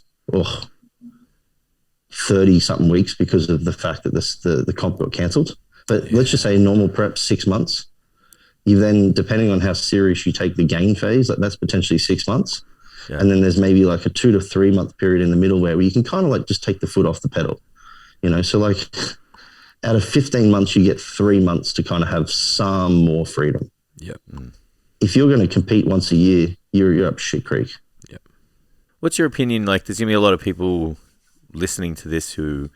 Speaker 2: 30 something weeks because of the fact that the comp got cancelled. But let's just say normal prep 6 months. You then, depending on how serious you take the gain phase, like that's potentially 6 months. Yeah. And then there's maybe like a 2 to 3 month period in the middle where you can kind of like just take the foot off the pedal, So like out of 15 months, you get 3 months to kind of have some more freedom.
Speaker 1: Yep.
Speaker 2: If you're going to compete once a year, you're up shit creek.
Speaker 3: Yep. What's your opinion? Like, there's going to be a lot of people listening to this who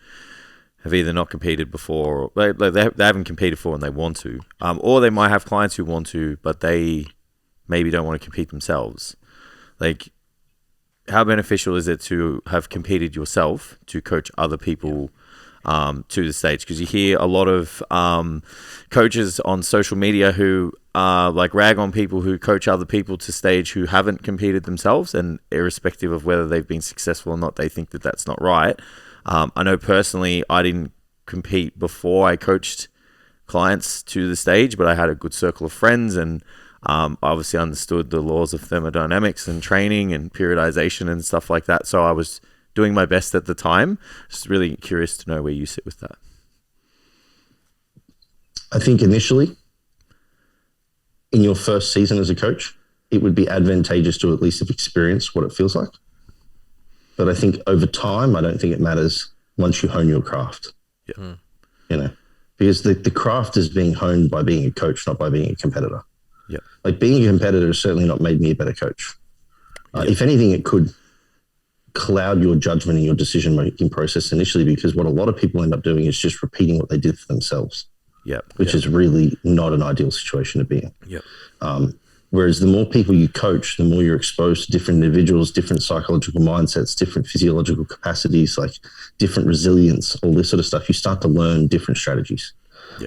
Speaker 3: have either not competed before, or they haven't competed before and they want to, or they might have clients who want to, but they maybe don't want to compete themselves. Like, how beneficial is it to have competed yourself to coach other people to the stage? Because you hear a lot of coaches on social media who like rag on people who coach other people to stage who haven't competed themselves, and irrespective of whether they've been successful or not, they think that that's not right. I know personally I didn't compete before I coached clients to the stage, but I had a good circle of friends and obviously understood the laws of thermodynamics and training and periodization and stuff like that. So I was doing my best at the time. Just really curious to know where you sit with that.
Speaker 2: I think initially, in your first season as a coach, it would be advantageous to at least have experienced what it feels like. But I think over time, I don't think it matters once you hone your craft.
Speaker 3: Yeah.
Speaker 2: Because the craft is being honed by being a coach, not by being a competitor.
Speaker 3: Yeah.
Speaker 2: Like being a competitor has certainly not made me a better coach. If anything, it could cloud your judgment and your decision-making process initially, because what a lot of people end up doing is just repeating what they did for themselves. Which is really not an ideal situation to be in. Whereas the more people you coach, the more you're exposed to different individuals, different psychological mindsets, different physiological capacities, like different resilience, all this sort of stuff. You start to learn different strategies.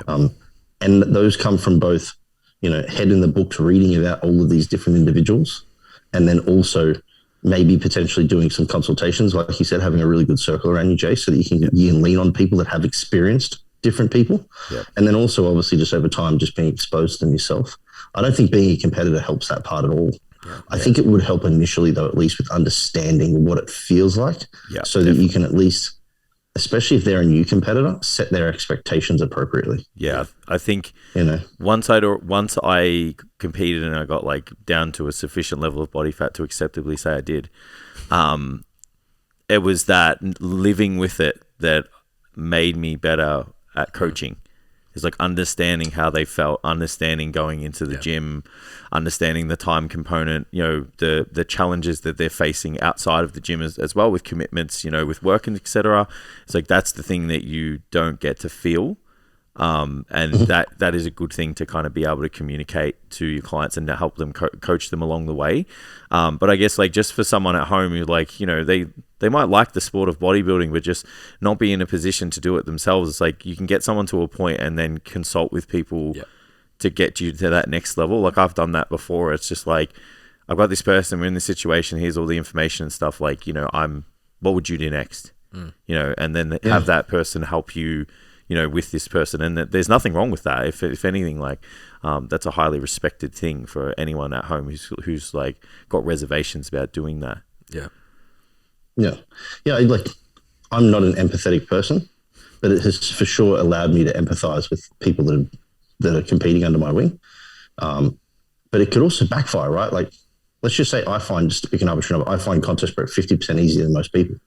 Speaker 2: And those come from both, head in the books, reading about all of these different individuals, and then also maybe potentially doing some consultations, like you said, having a really good circle around you, Jay, so that you can lean on people that have experienced different people. And then also obviously just over time, just being exposed to them yourself. I don't think being a competitor helps that part at all. I think it would help initially, though, at least with understanding what it feels like, so that you can at least, especially if they're a new competitor, set their expectations appropriately.
Speaker 3: I think once I competed and I got like down to a sufficient level of body fat to acceptably say I did, it was that living with it that made me better at coaching. It's like understanding how they felt, understanding going into the gym, understanding the time component, the challenges that they're facing outside of the gym as well, with commitments, with work and etc. It's like that's the thing that you don't get to feel. And that is a good thing to kind of be able to communicate to your clients and to help them coach them along the way. But I guess like just for someone at home who like, they might like the sport of bodybuilding, but just not be in a position to do it themselves. It's like you can get someone to a point and then consult with people to get you to that next level. Like I've done that before. It's just like, I've got this person, we're in this situation, here's all the information and stuff. Like, what would you do next? And then have that person help you, with this person. And there's nothing wrong with that. If anything, like, that's a highly respected thing for anyone at home who's like got reservations about doing that.
Speaker 2: Like I'm not an empathetic person, but it has for sure allowed me to empathize with people that are competing under my wing. But it could also backfire, right? Like, let's just say I find, just to pick an arbitrary number, I find contest prep 50% easier than most people.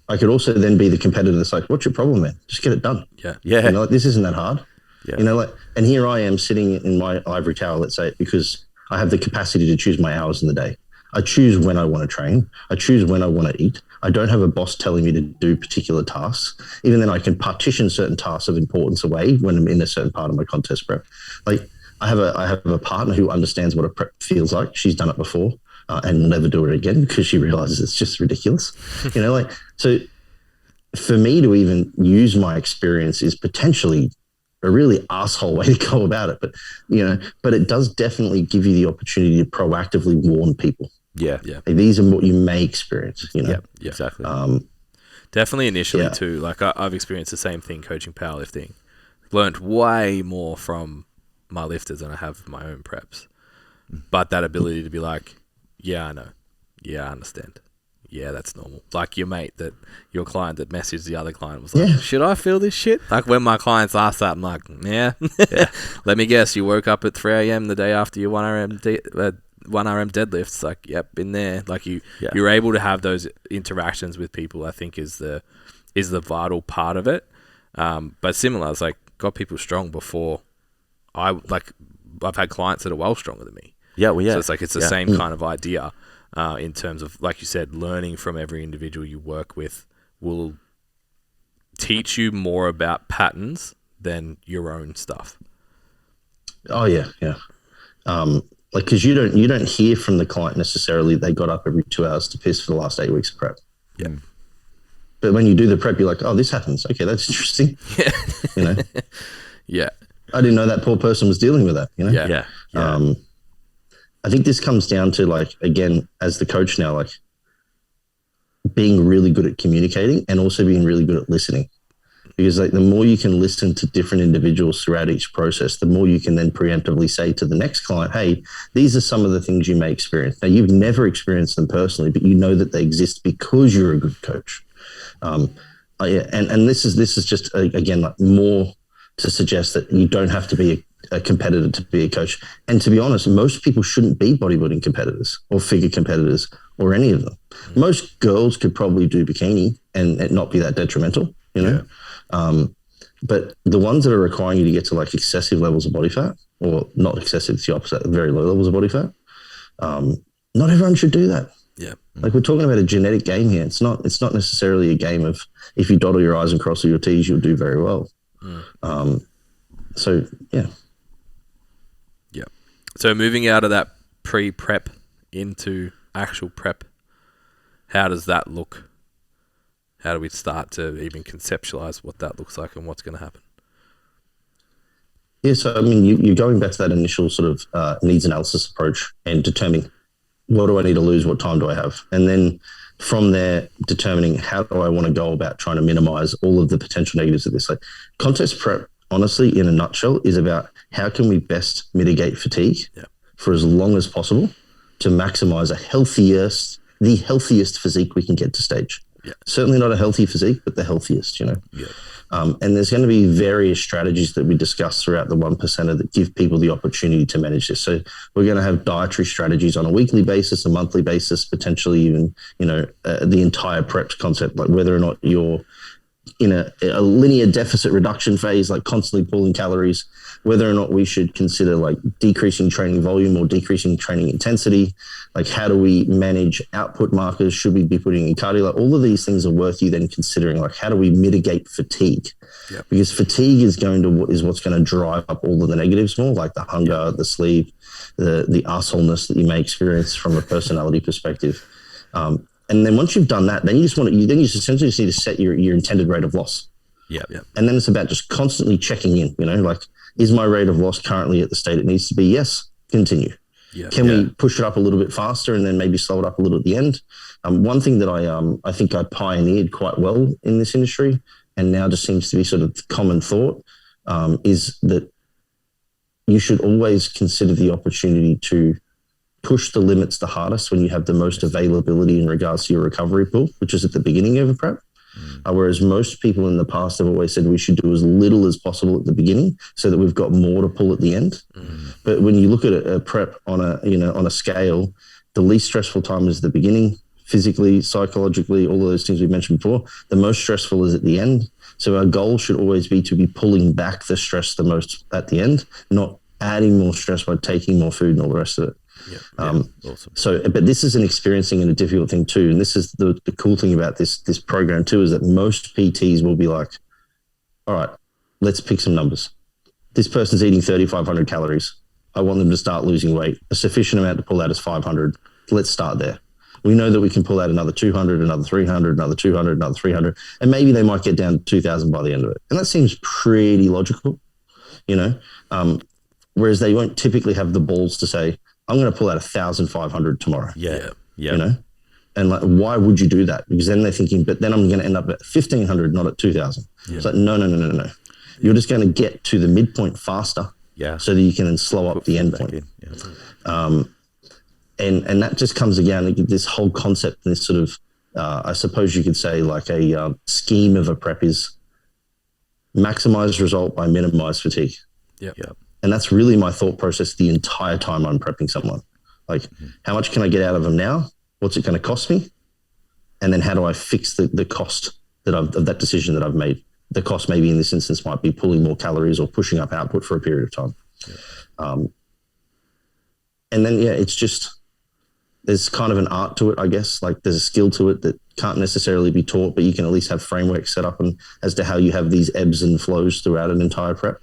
Speaker 2: I could also then be the competitor that's like, what's your problem, man? Just get it done. Like, this isn't that hard. And here I am sitting in my ivory tower, let's say, because I have the capacity to choose my hours in the day. I choose when I want to train. I choose when I want to eat. I don't have a boss telling me to do particular tasks. Even then, I can partition certain tasks of importance away when I'm in a certain part of my contest prep. Like I have a partner who understands what a prep feels like. She's done it before and will never do it again because she realizes it's just ridiculous. So for me to even use my experience is potentially a really asshole way to go about it. But it does definitely give you the opportunity to proactively warn people.
Speaker 3: Yeah.
Speaker 2: Like, these are what you may experience,
Speaker 3: Yeah, exactly.
Speaker 1: Definitely initially too. Like I've experienced the same thing coaching powerlifting. Learned way more from my lifters than I have my own preps. But that ability to be like, yeah, I know. Yeah, I understand. Yeah, that's normal. Like your client that messaged the other client was like, should I feel this shit? Like when my clients ask that, I'm like, yeah. Let me guess, you woke up at 3 a.m. the day after your 1 RM deadlifts. Like, yep, been there. Like you're able to have those interactions with people, I think is the vital part of it. But similar, it's like got people strong before I've had clients that are well stronger than me.
Speaker 3: Yeah, well, yeah.
Speaker 1: So it's like it's the same kind of idea. In terms of, like you said, learning from every individual you work with will teach you more about patterns than your own stuff.
Speaker 2: Oh yeah. Like, because you don't hear from the client necessarily they got up every 2 hours to piss for the last 8 weeks of prep.
Speaker 1: Yeah.
Speaker 2: But when you do the prep, you're like, oh, this happens. Okay, that's interesting.
Speaker 1: Yeah. Yeah.
Speaker 2: I didn't know that poor person was dealing with that.
Speaker 3: Yeah.
Speaker 2: I think this comes down to, like, again, as the coach now, like being really good at communicating and also being really good at listening. Because like the more you can listen to different individuals throughout each process, the more you can then preemptively say to the next client, hey, these are some of the things you may experience. Now, you've never experienced them personally, but you know that they exist because you're a good coach. And this is just, again, like more to suggest that you don't have to be a competitor to be a coach. And to be honest, most people shouldn't be bodybuilding competitors or figure competitors or any of them. Most girls could probably do bikini and it not be that detrimental, but the ones that are requiring you to get to like excessive levels of body fat, or not excessive, it's the opposite, very low levels of body fat, not everyone should do that.
Speaker 1: Yeah.
Speaker 2: Like, we're talking about a genetic game here. It's not necessarily a game of if you dot all your I's and cross all your T's, you'll do very well. So yeah.
Speaker 1: Yeah. So moving out of that pre-prep into actual prep, how does that look? How do we start to even conceptualize what that looks like and what's going to happen?
Speaker 2: Yeah, so I mean, you're going back to that initial sort of needs analysis approach and determining what do I need to lose, what time do I have? And then from there, determining how do I want to go about trying to minimize all of the potential negatives of this. Like, contest prep, honestly, in a nutshell, is about how can we best mitigate fatigue for as long as possible to maximize the healthiest physique we can get to stage.
Speaker 1: Yeah.
Speaker 2: Certainly not a healthy physique, but the healthiest,
Speaker 1: Yeah.
Speaker 2: And there's going to be various strategies that we discuss throughout the 1%er that give people the opportunity to manage this. So we're going to have dietary strategies on a weekly basis, a monthly basis, potentially even, the entire preps concept, like whether or not you're in a linear deficit reduction phase, like constantly pulling calories, whether or not we should consider like decreasing training volume or decreasing training intensity, like how do we manage output markers, should we be putting in cardio, like all of these things are worth you then considering, like how do we mitigate fatigue?
Speaker 1: Yep.
Speaker 2: Because fatigue is what's going to drive up all of the negatives more, like the hunger, the sleep, the assholeness that you may experience from a personality perspective. And then once you've done that, then you essentially just need to set your intended rate of loss.
Speaker 1: Yeah.
Speaker 2: And then it's about just constantly checking in, like, is my rate of loss currently at the state it needs to be? Yes, continue.
Speaker 1: Yeah.
Speaker 2: Can we push it up a little bit faster and then maybe slow it up a little at the end? One thing that I think I pioneered quite well in this industry, and now just seems to be sort of common thought, is that you should always consider the opportunity to push the limits the hardest when you have the most availability in regards to your recovery pool, which is at the beginning of a prep. Whereas most people in the past have always said we should do as little as possible at the beginning so that we've got more to pull at the end. But when you look at a prep on a scale, the least stressful time is the beginning, physically, psychologically, all of those things we mentioned before. The most stressful is at the end. So our goal should always be to be pulling back the stress the most at the end, not adding more stress by taking more food and all the rest of it.
Speaker 3: Awesome.
Speaker 2: So, but this is an experiencing and a difficult thing too. And this is the cool thing about this program too, is that most PTs will be like, all right, let's pick some numbers. This person's eating 3,500 calories. I want them to start losing weight. A sufficient amount to pull out is 500. Let's start there. We know that we can pull out another 200, another 300, another 200, another 300, and maybe they might get down to 2,000 by the end of it. And that seems pretty logical, you know, whereas they won't typically have the balls to say, I'm going to pull out 1,500 tomorrow.
Speaker 3: Yeah.
Speaker 2: You know, and like, why would you do that? Because then they're thinking, but then I'm going to end up at 1,500, not at 2,000. Yeah. It's like, no. You're just going to get to the midpoint faster.
Speaker 3: Yeah.
Speaker 2: So that you can then slow up the end point. Yeah. And that just comes again, this whole concept, this sort of, I suppose you could say like a scheme of a prep is maximize result by minimize fatigue.
Speaker 3: Yeah.
Speaker 2: And that's really my thought process the entire time I'm prepping someone. Like, how much can I get out of them now? What's it going to cost me? And then how do I fix the cost of that decision that I've made? The cost maybe in this instance might be pulling more calories or pushing up output for a period of time. Yeah. And then, it's just, there's kind of an art to it, I guess. Like there's a skill to it that can't necessarily be taught, but you can at least have frameworks set up and as to how you have these ebbs and flows throughout an entire prep.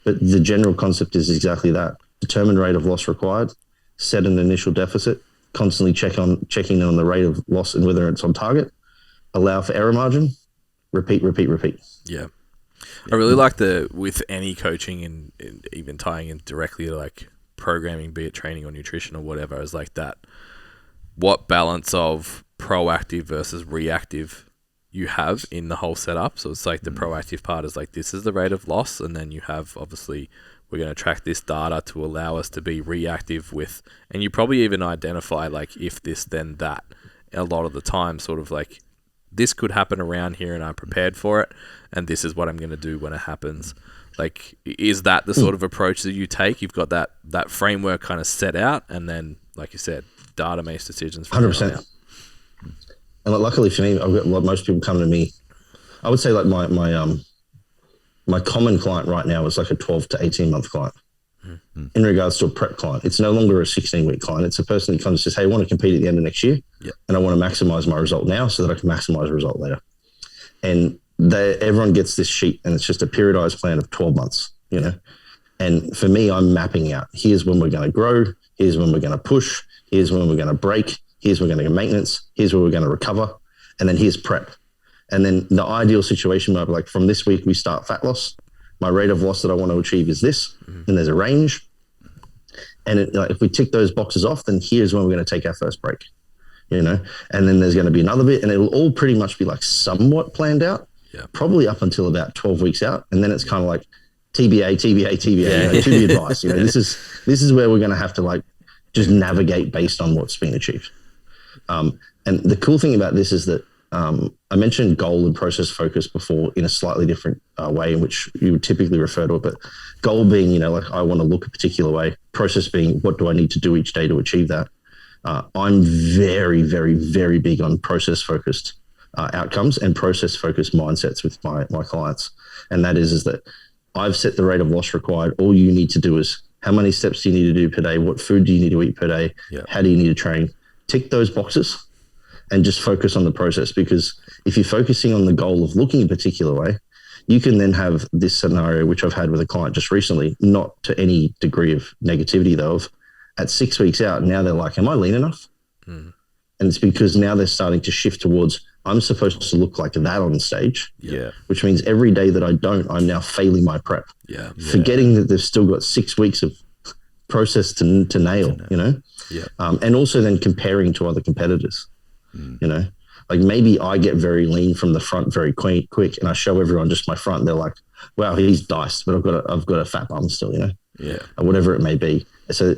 Speaker 2: But the general concept is exactly that. Determine rate of loss required, set an initial deficit, constantly checking on the rate of loss and whether it's on target, allow for error margin, repeat.
Speaker 1: Yeah. I really like with any coaching and even tying in directly to like programming, be it training or nutrition or whatever, is like that. What balance of proactive versus reactive you have in the whole setup. So it's like the proactive part is like, this is the rate of loss. And then you have, obviously, we're going to track this data to allow us to be reactive with, and you probably even identify like if this, then that a lot of the time, sort of like this could happen around here and I'm prepared for it. And this is what I'm going to do when it happens. Like, is that the sort of approach that you take? You've got that framework kind of set out. And then, like you said, data makes decisions.
Speaker 2: 100%. And luckily for me, I've got most people come to me. I would say like my common client right now is like a 12 to 18 month client. In regards to a prep client. It's no longer a 16-week client. It's a person who comes and says, hey, I want to compete at the end of next year. And I want to maximize my result now so that I can maximize the result later. And everyone gets this sheet and it's just a periodized plan of 12 months, you know? And for me, I'm mapping out, here's when we're going to grow. Here's when we're going to push. Here's when we're going to break. Here's when we're going to get maintenance. Here's where we're going to recover. And then here's prep. And then the ideal situation might be like, from this week, we start fat loss. My rate of loss that I want to achieve is this. And there's a range. And if we tick those boxes off, then here's when we're going to take our first break, you know? And then there's going to be another bit and it'll all pretty much be like somewhat planned out, probably up until about 12 weeks out. And then it's kind of like TBA, you know, to be advised, you know, this is where we're going to have to like just navigate based on what's been achieved. And the cool thing about this is that I mentioned goal and process focus before in a slightly different way in which you would typically refer to it, but goal being, you know, like I want to look a particular way, process being what do I need to do each day to achieve that. I'm very, very, very big on process focused outcomes and process focused mindsets with my clients. And that is that I've set the rate of loss required. All you need to do is how many steps do you need to do per day? What food do you need to eat per day? How do you need to train? Tick those boxes and just focus on the process, because if you're focusing on the goal of looking a particular way, you can then have this scenario, which I've had with a client just recently, not to any degree of negativity though, of at 6 weeks out, now they're like, am I lean enough? And it's because now they're starting to shift towards, I'm supposed to look like that on stage, which means every day that I don't, I'm now failing my prep, forgetting that they've still got 6 weeks of process to nail, you know? And also then comparing to other competitors. You know, like maybe I get very lean from the front very quick and I show everyone just my front and they're like, wow, he's diced, but I've got a fat bum still, you know, or whatever it may be. So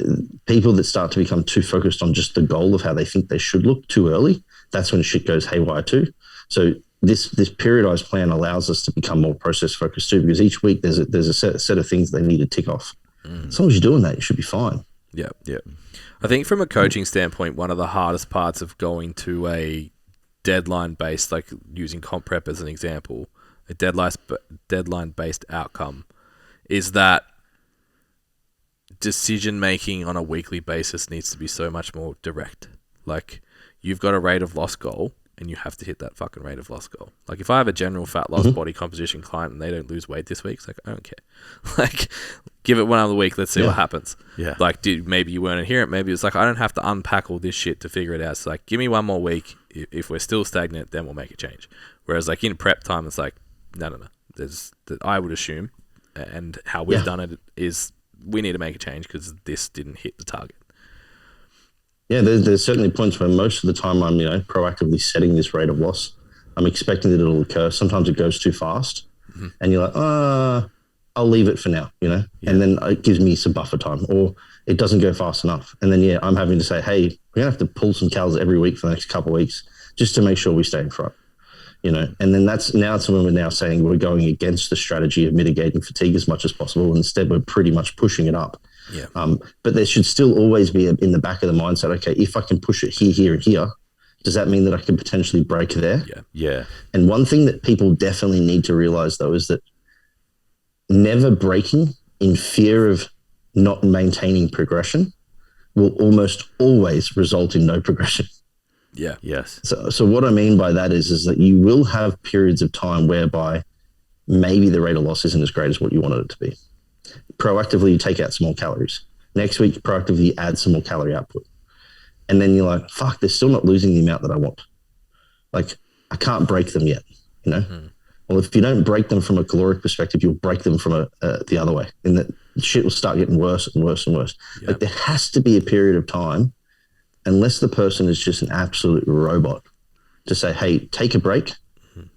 Speaker 2: people that start to become too focused on just the goal of how they think they should look too early, that's when shit goes haywire too. So this periodized plan allows us to become more process focused too, because each week there's a set of things they need to tick off. As long as you're doing that, you should be fine.
Speaker 1: I think from a coaching standpoint, one of the hardest parts of going to a deadline-based, like using comp prep as an example, a deadline-based outcome, is that decision making on a weekly basis needs to be so much more direct. Like, you've got a rate of loss goal and you have to hit that fucking rate of loss goal. Like, if I have a general fat loss body composition client and they don't lose weight this week, it's like, I don't care. Like, give it one other week, let's see what happens.
Speaker 3: Yeah.
Speaker 1: Like, maybe you weren't adherent. Maybe it's like, I don't have to unpack all this shit to figure it out. So like, give me one more week. If we're still stagnant, then we'll make a change. Whereas like in prep time, it's like, no. I would assume, and how we've done it is, we need to make a change because this didn't hit the target.
Speaker 2: Yeah, there's certainly points where most of the time I'm, proactively setting this rate of loss. I'm expecting that it'll occur. Sometimes it goes too fast, and you're like, I'll leave it for now, and then it gives me some buffer time, or it doesn't go fast enough. And then, I'm having to say, hey, we're going to have to pull some calories every week for the next couple of weeks just to make sure we stay in front, and then it's when we're now saying we're going against the strategy of mitigating fatigue as much as possible. Instead, we're pretty much pushing it up.
Speaker 1: Yeah.
Speaker 2: But there should still always be in the back of the mindset, okay, if I can push it here, here, and here, does that mean that I can potentially break there?
Speaker 3: Yeah.
Speaker 2: And one thing that people definitely need to realize, though, is that never breaking in fear of not maintaining progression will almost always result in no progression.
Speaker 1: Yeah.
Speaker 3: Yes.
Speaker 2: So what I mean by that is that you will have periods of time whereby maybe the rate of loss isn't as great as what you wanted it to be. Proactively, you take out some more calories. Next week, proactively add some more calorie output. And then you're like, fuck, they're still not losing the amount that I want. Like, I can't break them yet, Well, if you don't break them from a caloric perspective, you'll break them from the other way. And that shit will start getting worse and worse and worse.
Speaker 1: Yep.
Speaker 2: Like, there has to be a period of time, unless the person is just an absolute robot, to say, hey, take a break,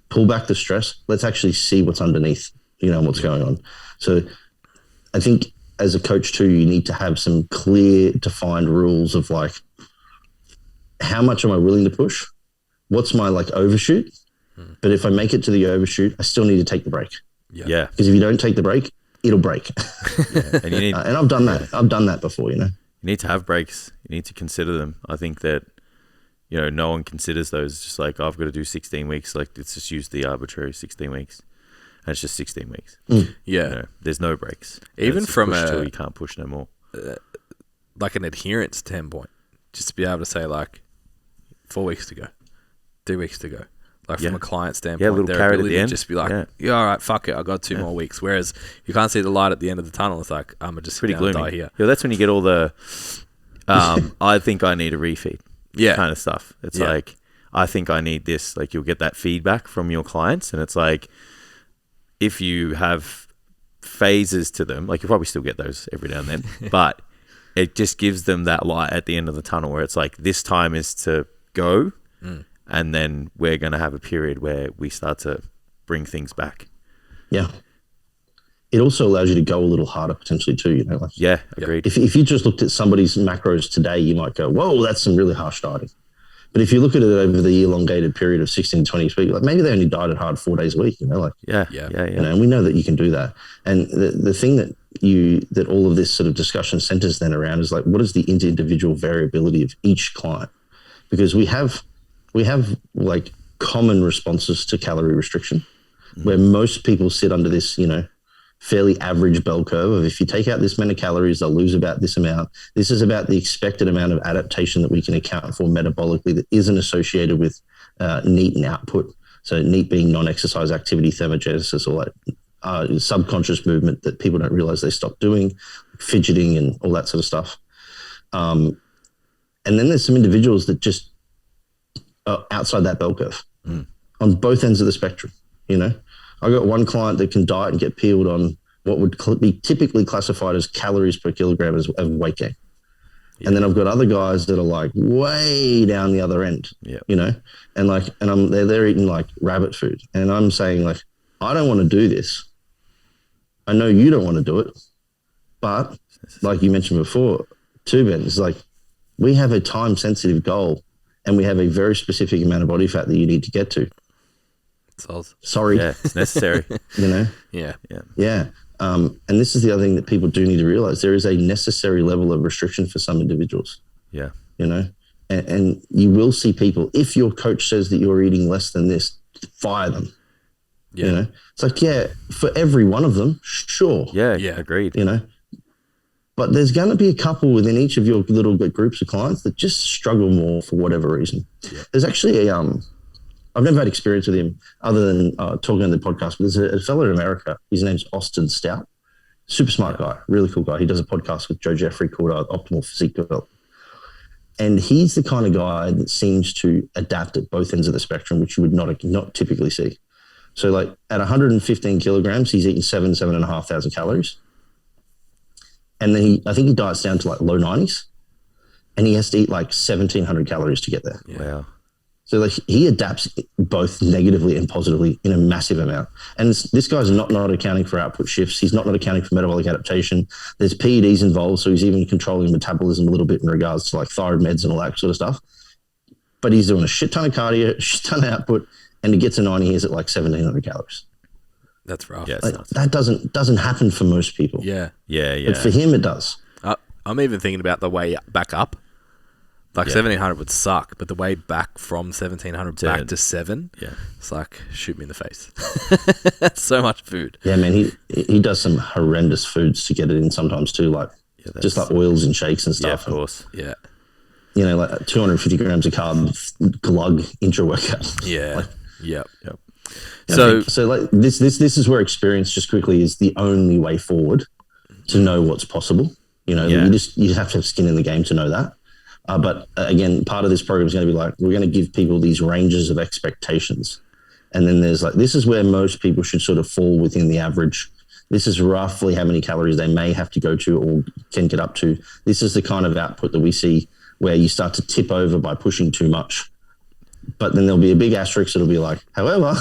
Speaker 2: pull back the stress. Let's actually see what's underneath, what's going on. So I think as a coach too, you need to have some clear defined rules of like, how much am I willing to push? What's my overshoot? But if I make it to the overshoot, I still need to take the break.
Speaker 3: Yeah.
Speaker 2: Because if you don't take the break, it'll break.
Speaker 3: And you need,
Speaker 2: and I've done that. I've done that before,
Speaker 3: You need to have breaks. You need to consider them. I think that, no one considers those. Just like, I've got to do 16 weeks. Like, let's just use the arbitrary 16 weeks. And it's just 16 weeks.
Speaker 1: Yeah.
Speaker 3: There's no breaks.
Speaker 1: Even from
Speaker 3: till you can't push no more.
Speaker 1: Like an adherence standpoint, just to be able to say like 4 weeks to go, 2 weeks to go. Like from a client standpoint, their ability to just be like, all right, fuck it, I got 2 more weeks. Whereas you can't see the light at the end of the tunnel. It's like, I'm just
Speaker 3: pretty
Speaker 1: gloomy.
Speaker 3: gloomy.
Speaker 1: Die here.
Speaker 3: Yeah, that's when you get all the, I think I need a refeed. Kind of stuff. It's like, I think I need this. Like, you'll get that feedback from your clients, and it's like, if you have phases to them, like, you'll probably still get those every now and then, but it just gives them that light at the end of the tunnel where it's like, this time is to go, and then we're going to have a period where we start to bring things back.
Speaker 2: Yeah. It also allows you to go a little harder potentially too,
Speaker 3: Agreed.
Speaker 2: If you just looked at somebody's macros today, you might go, whoa, that's some really harsh dieting. But if you look at it over the elongated period of 16 to 20 weeks, like maybe they only dieted hard 4 days a week, and we know that you can do that. And the thing that all of this sort of discussion centers then around is like, what is the individual variability of each client? Because we have like common responses to calorie restriction, where most people sit under this, fairly average bell curve of, if you take out this many calories, they'll lose about this amount. This is about the expected amount of adaptation that we can account for metabolically that isn't associated with NEAT and output. So NEAT being non-exercise activity thermogenesis, or like subconscious movement that people don't realize they stop doing, fidgeting and all that sort of stuff. And then there's some individuals that just are outside that bell curve on both ends of the spectrum, I got one client that can diet and get peeled on what would be typically classified as calories per kilogram of weight gain. Yeah. And then I've got other guys that are like way down the other end, and they're eating like rabbit food. And I'm saying like, I don't want to do this. I know you don't want to do it, but like you mentioned before too, Ben, it's like, we have a time sensitive goal and we have a very specific amount of body fat that you need to get to. Sorry.
Speaker 3: Yeah, it's necessary.
Speaker 1: Yeah.
Speaker 2: And this is the other thing that people do need to realize. There is a necessary level of restriction for some individuals.
Speaker 3: Yeah.
Speaker 2: And you will see people, if your coach says that you're eating less than this, fire them.
Speaker 1: Yeah.
Speaker 2: It's like, for every one of them, sure.
Speaker 3: Yeah. Agreed.
Speaker 2: But But there's going to be a couple within each of your little groups of clients that just struggle more for whatever reason. Yeah. There's actually I've never had experience with him other than talking on the podcast, but there's a fellow in America. His name's Austin Stout. Super smart guy, really cool guy. He does a podcast with Joe Jeffrey called Optimal Physique Development. And he's the kind of guy that seems to adapt at both ends of the spectrum, which you would not typically see. So like at 115 kilograms, he's eating 7,500 calories. And then I think he diets down to like low 90s. And he has to eat like 1,700 calories to get there.
Speaker 3: Wow.
Speaker 2: So like he adapts both negatively and positively in a massive amount. And this guy's not accounting for output shifts. He's not accounting for metabolic adaptation. There's PEDs involved, so he's even controlling metabolism a little bit in regards to like thyroid meds and all that sort of stuff. But he's doing a shit ton of cardio, a shit ton of output, and to get to 90, he's at like 1,700 calories.
Speaker 1: That's rough.
Speaker 3: Yeah,
Speaker 2: like, that doesn't happen for most people.
Speaker 1: Yeah.
Speaker 2: But for him, it does.
Speaker 1: I'm even thinking about the way back up. Like 1,700 would suck, but the way back from 1,700 back to 7, it's like, shoot me in the face. That's so much food.
Speaker 2: Yeah, man, he does some horrendous foods to get it in sometimes too, like just like oils and shakes and stuff.
Speaker 3: Yeah, of course.
Speaker 1: Yeah.
Speaker 2: You know, like 250 grams of carb glug intra-workout.
Speaker 1: Yeah.
Speaker 2: Like,
Speaker 1: yep.
Speaker 2: So like this is where experience just quickly is the only way forward to know what's possible. You know, you have to have skin in the game to know that. But again, part of this program is going to be like, we're going to give people these ranges of expectations. And then there's like, this is where most people should sort of fall within the average. This is roughly how many calories they may have to go to or can get up to. This is the kind of output that we see where you start to tip over by pushing too much. But then there'll be a big asterisk. It'll be like, however,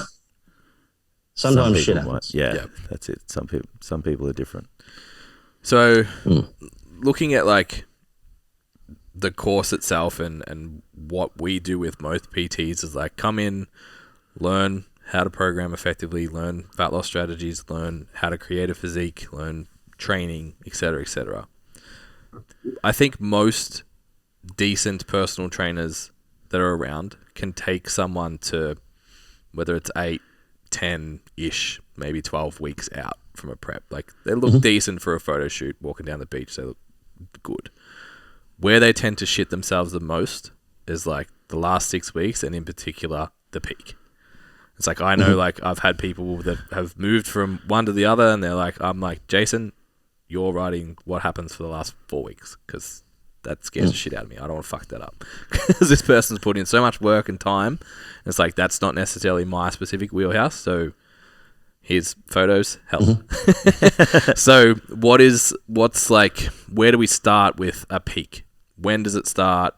Speaker 2: sometimes shit happens.
Speaker 3: That's it. Some people are different.
Speaker 1: So looking at like the course itself and what we do with most PTs is like come in, learn how to program effectively, learn fat loss strategies, learn how to create a physique, learn training, etc., etc. I think most decent personal trainers that are around can take someone to whether it's 8, 10-ish, maybe 12 weeks out from a prep. Like they look decent for a photo shoot, walking down the beach, they look good. Where they tend to shit themselves the most is like the last 6 weeks, and in particular the peak. It's like I know, like I've had people that have moved from one to the other, and they're like, I'm like, Jason, you're writing what happens for the last 4 weeks because that scares the shit out of me. I don't want to fuck that up because this person's put in so much work and time. And it's like that's not necessarily my specific wheelhouse. So here's photos, help. So what's like? Where do we start with a peak? When does it start?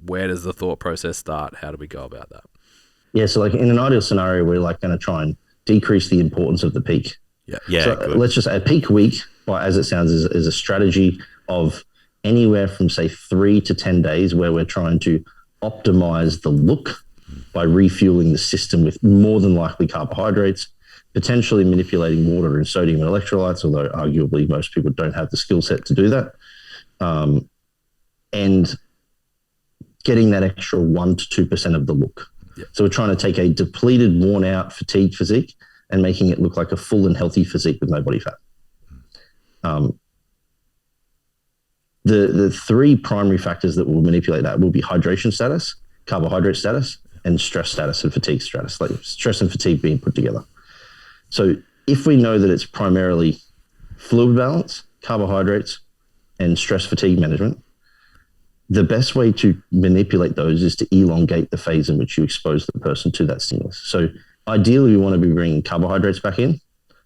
Speaker 1: Where does the thought process start? How do we go about that?
Speaker 2: Yeah, so like in an ideal scenario, we're like going to try and decrease the importance of the peak.
Speaker 3: Yeah.
Speaker 2: So let's just say a peak week, well, as it sounds, is a strategy of anywhere from say 3 to 10 days where we're trying to optimize the look by refueling the system with more than likely carbohydrates, potentially manipulating water and sodium and electrolytes, although arguably most people don't have the skill set to do that. And getting that extra 1 to 2% of the look. Yeah. So we're trying to take a depleted, worn out, fatigued physique and making it look like a full and healthy physique with no body fat. The three primary factors that will manipulate that will be hydration status, carbohydrate status, and stress status and fatigue status, like stress and fatigue being put together. So if we know that it's primarily fluid balance, carbohydrates, and stress fatigue management, the best way to manipulate those is to elongate the phase in which you expose the person to that stimulus. So ideally, we want to be bringing carbohydrates back in,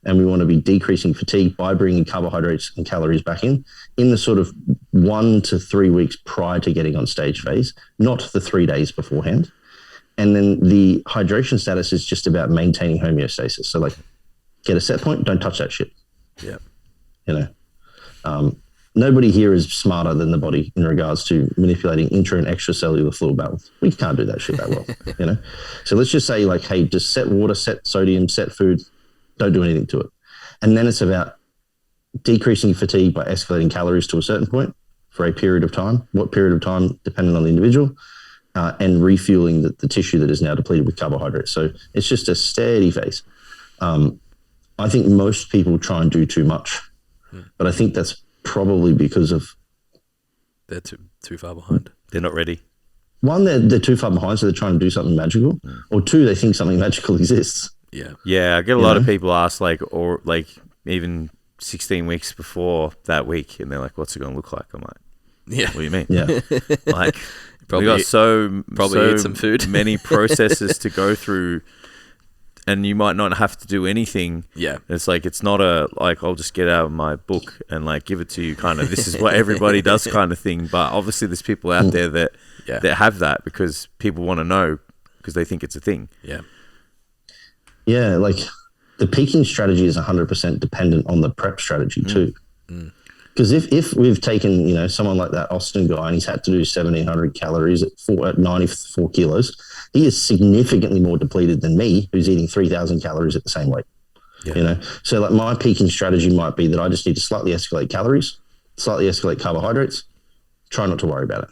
Speaker 2: and we want to be decreasing fatigue by bringing carbohydrates and calories back in the sort of 1 to 3 weeks prior to getting on stage phase, not the 3 days beforehand. And then the hydration status is just about maintaining homeostasis. So like get a set point, don't touch that shit.
Speaker 1: Yeah.
Speaker 2: You know, nobody here is smarter than the body in regards to manipulating intra and extracellular fluid balance. We can't do that shit that well, you know? So let's just say like, hey, just set water, set sodium, set food, don't do anything to it. And then it's about decreasing fatigue by escalating calories to a certain point for a period of time. What period of time, depending on the individual, and refueling the tissue that is now depleted with carbohydrates. So it's just a steady phase. I think most people try and do too much, but I think that's probably because of
Speaker 1: they're too far behind.
Speaker 3: They're not ready.
Speaker 2: One, they're too far behind, so they're trying to do something magical. Or two, they think something magical exists.
Speaker 3: Yeah. I get a lot of people ask even 16 weeks before that week, and they're like, "What's it going to look like?" I'm like,
Speaker 1: "Yeah,
Speaker 3: what do you mean?"
Speaker 2: Yeah,
Speaker 3: like
Speaker 1: probably
Speaker 3: we got so
Speaker 1: eat some food,
Speaker 3: many processes to go through, and you might not have to do anything.
Speaker 1: Yeah,
Speaker 3: it's like it's not I'll just get out of my book and give it to you. Kind of this is what everybody does, kind of thing. But obviously, there's people out there that have that because people want to know because they think it's a thing.
Speaker 2: Yeah, the peaking strategy is 100% dependent on the prep strategy too. Because if we've taken, someone like that Austin guy and he's had to do 1,700 calories at 94 kilos, he is significantly more depleted than me, who's eating 3,000 calories at the same weight. So my peaking strategy might be that I just need to slightly escalate calories, slightly escalate carbohydrates, try not to worry about it.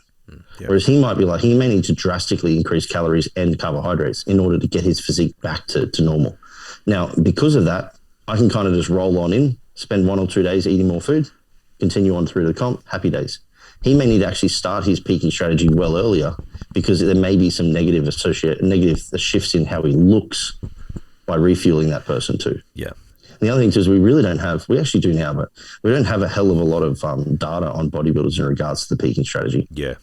Speaker 2: Whereas he might be he may need to drastically increase calories and carbohydrates in order to get his physique back to normal. Now, because of that, I can kind of just roll on in, spend 1 or 2 days eating more food, continue on through the comp, happy days. He may need to actually start his peaking strategy well earlier because there may be some negative shifts in how he looks by refueling that person too.
Speaker 3: Yeah.
Speaker 2: And the other thing too is we actually do now, but we don't have a hell of a lot of data on bodybuilders in regards to the peaking strategy.
Speaker 3: Yeah.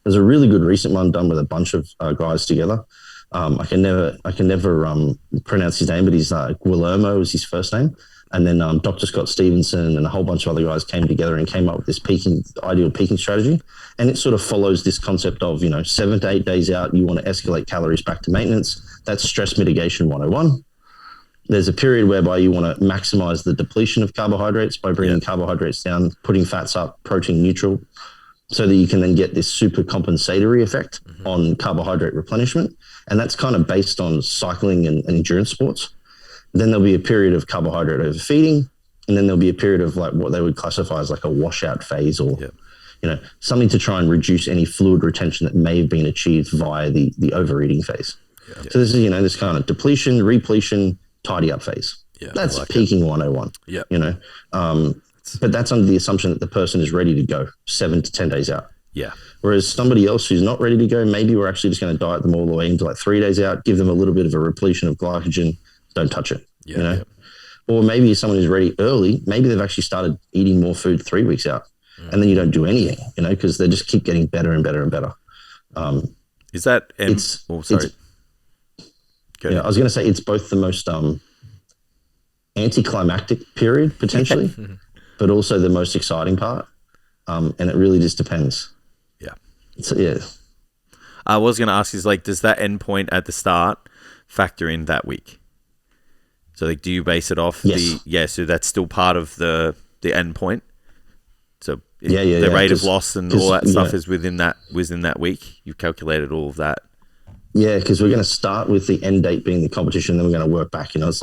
Speaker 2: There's a really good recent one done with a bunch of guys together. I can never pronounce his name, but he's Guillermo is his first name. And then Dr. Scott Stevenson and a whole bunch of other guys came together and came up with this ideal peaking strategy. And it sort of follows this concept of, 7 to 8 days out, you want to escalate calories back to maintenance. That's stress mitigation 101. There's a period whereby you want to maximize the depletion of carbohydrates by bringing carbohydrates down, putting fats up, protein neutral, so that you can then get this super compensatory effect on carbohydrate replenishment. And that's kind of based on cycling and endurance sports. Then there'll be a period of carbohydrate overfeeding, and then there'll be a period of what they would classify as a washout phase or, something to try and reduce any fluid retention that may have been achieved via the overeating phase. Yeah. So this is, this kind of depletion, repletion, tidy up phase. Yeah, that's peaking 101.
Speaker 1: Yeah.
Speaker 2: But that's under the assumption that the person is ready to go 7 to 10 days out.
Speaker 3: Yeah.
Speaker 2: Whereas somebody else who's not ready to go, maybe we're actually just going to diet them all the way into 3 days out, give them a little bit of a repletion of glycogen, don't touch it.
Speaker 3: Yeah.
Speaker 2: Or maybe someone who's ready early, maybe they've actually started eating more food 3 weeks out, and then you don't do anything, because they just keep getting better and better and better.
Speaker 3: Is that? Sorry.
Speaker 2: I was going to say it's both the most anticlimactic period potentially, but also the most exciting part, and it really just depends.
Speaker 3: Yeah. I was going to ask does that end point at the start factor in that week? So do you base it off so that's still part of the end point? So the rate of loss and all that stuff is within that week. You've calculated all of that.
Speaker 2: Yeah, because we're going to start with the end date being the competition, then we're going to work back. It's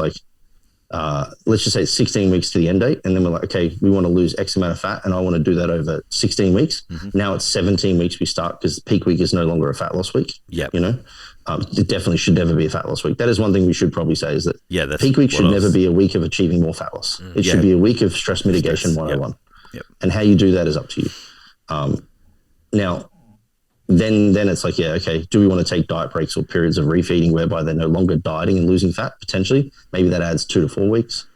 Speaker 2: let's just say it's 16 weeks to the end date, and then we're like, okay, we want to lose X amount of fat, and I want to do that over 16 weeks. Now it's 17 weeks we start because peak week is no longer a fat loss week.
Speaker 3: Yeah.
Speaker 2: It definitely should never be a fat loss week. That is one thing we should probably say is that peak week should never be a week of achieving more fat loss. It should be a week of stress mitigation 101.
Speaker 3: Yep.
Speaker 2: And how you do that is up to you. Now, then it's okay, do we want to take diet breaks or periods of refeeding whereby they're no longer dieting and losing fat potentially? Maybe that adds 2 to 4 weeks.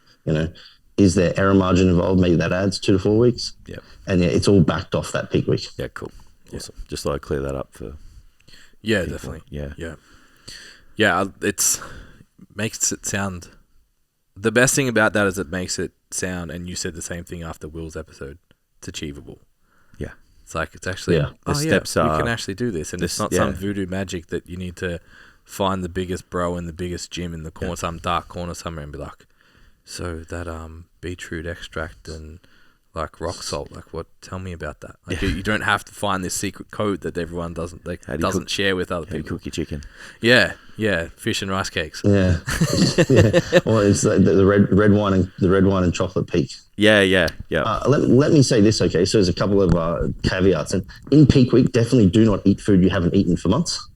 Speaker 2: Is there error margin involved? Maybe that adds 2 to 4 weeks.
Speaker 3: Yeah.
Speaker 2: And it's all backed off that peak week.
Speaker 3: Yeah, cool. Awesome. Just thought I'd clear that up for
Speaker 1: people.
Speaker 3: Definitely.
Speaker 1: Yeah, it's makes it sound. The best thing about that is it makes it sound, and you said the same thing after Will's episode, it's achievable.
Speaker 3: Yeah.
Speaker 1: It's actually,
Speaker 3: the steps are,
Speaker 1: we can actually do this. And it's not some voodoo magic that you need to find the biggest bro in the biggest gym in the corner, some dark corner somewhere, and be like, so that beetroot extract and rock salt, tell me about that. You don't have to find this secret code that everyone doesn't share with other people.
Speaker 3: How do you cook your chicken?
Speaker 1: Yeah, fish and rice cakes.
Speaker 2: Yeah. Well, it's the red wine and chocolate peak.
Speaker 3: Yeah.
Speaker 2: Let me say this, okay? So there's a couple of caveats. And in peak week, definitely do not eat food you haven't eaten for months.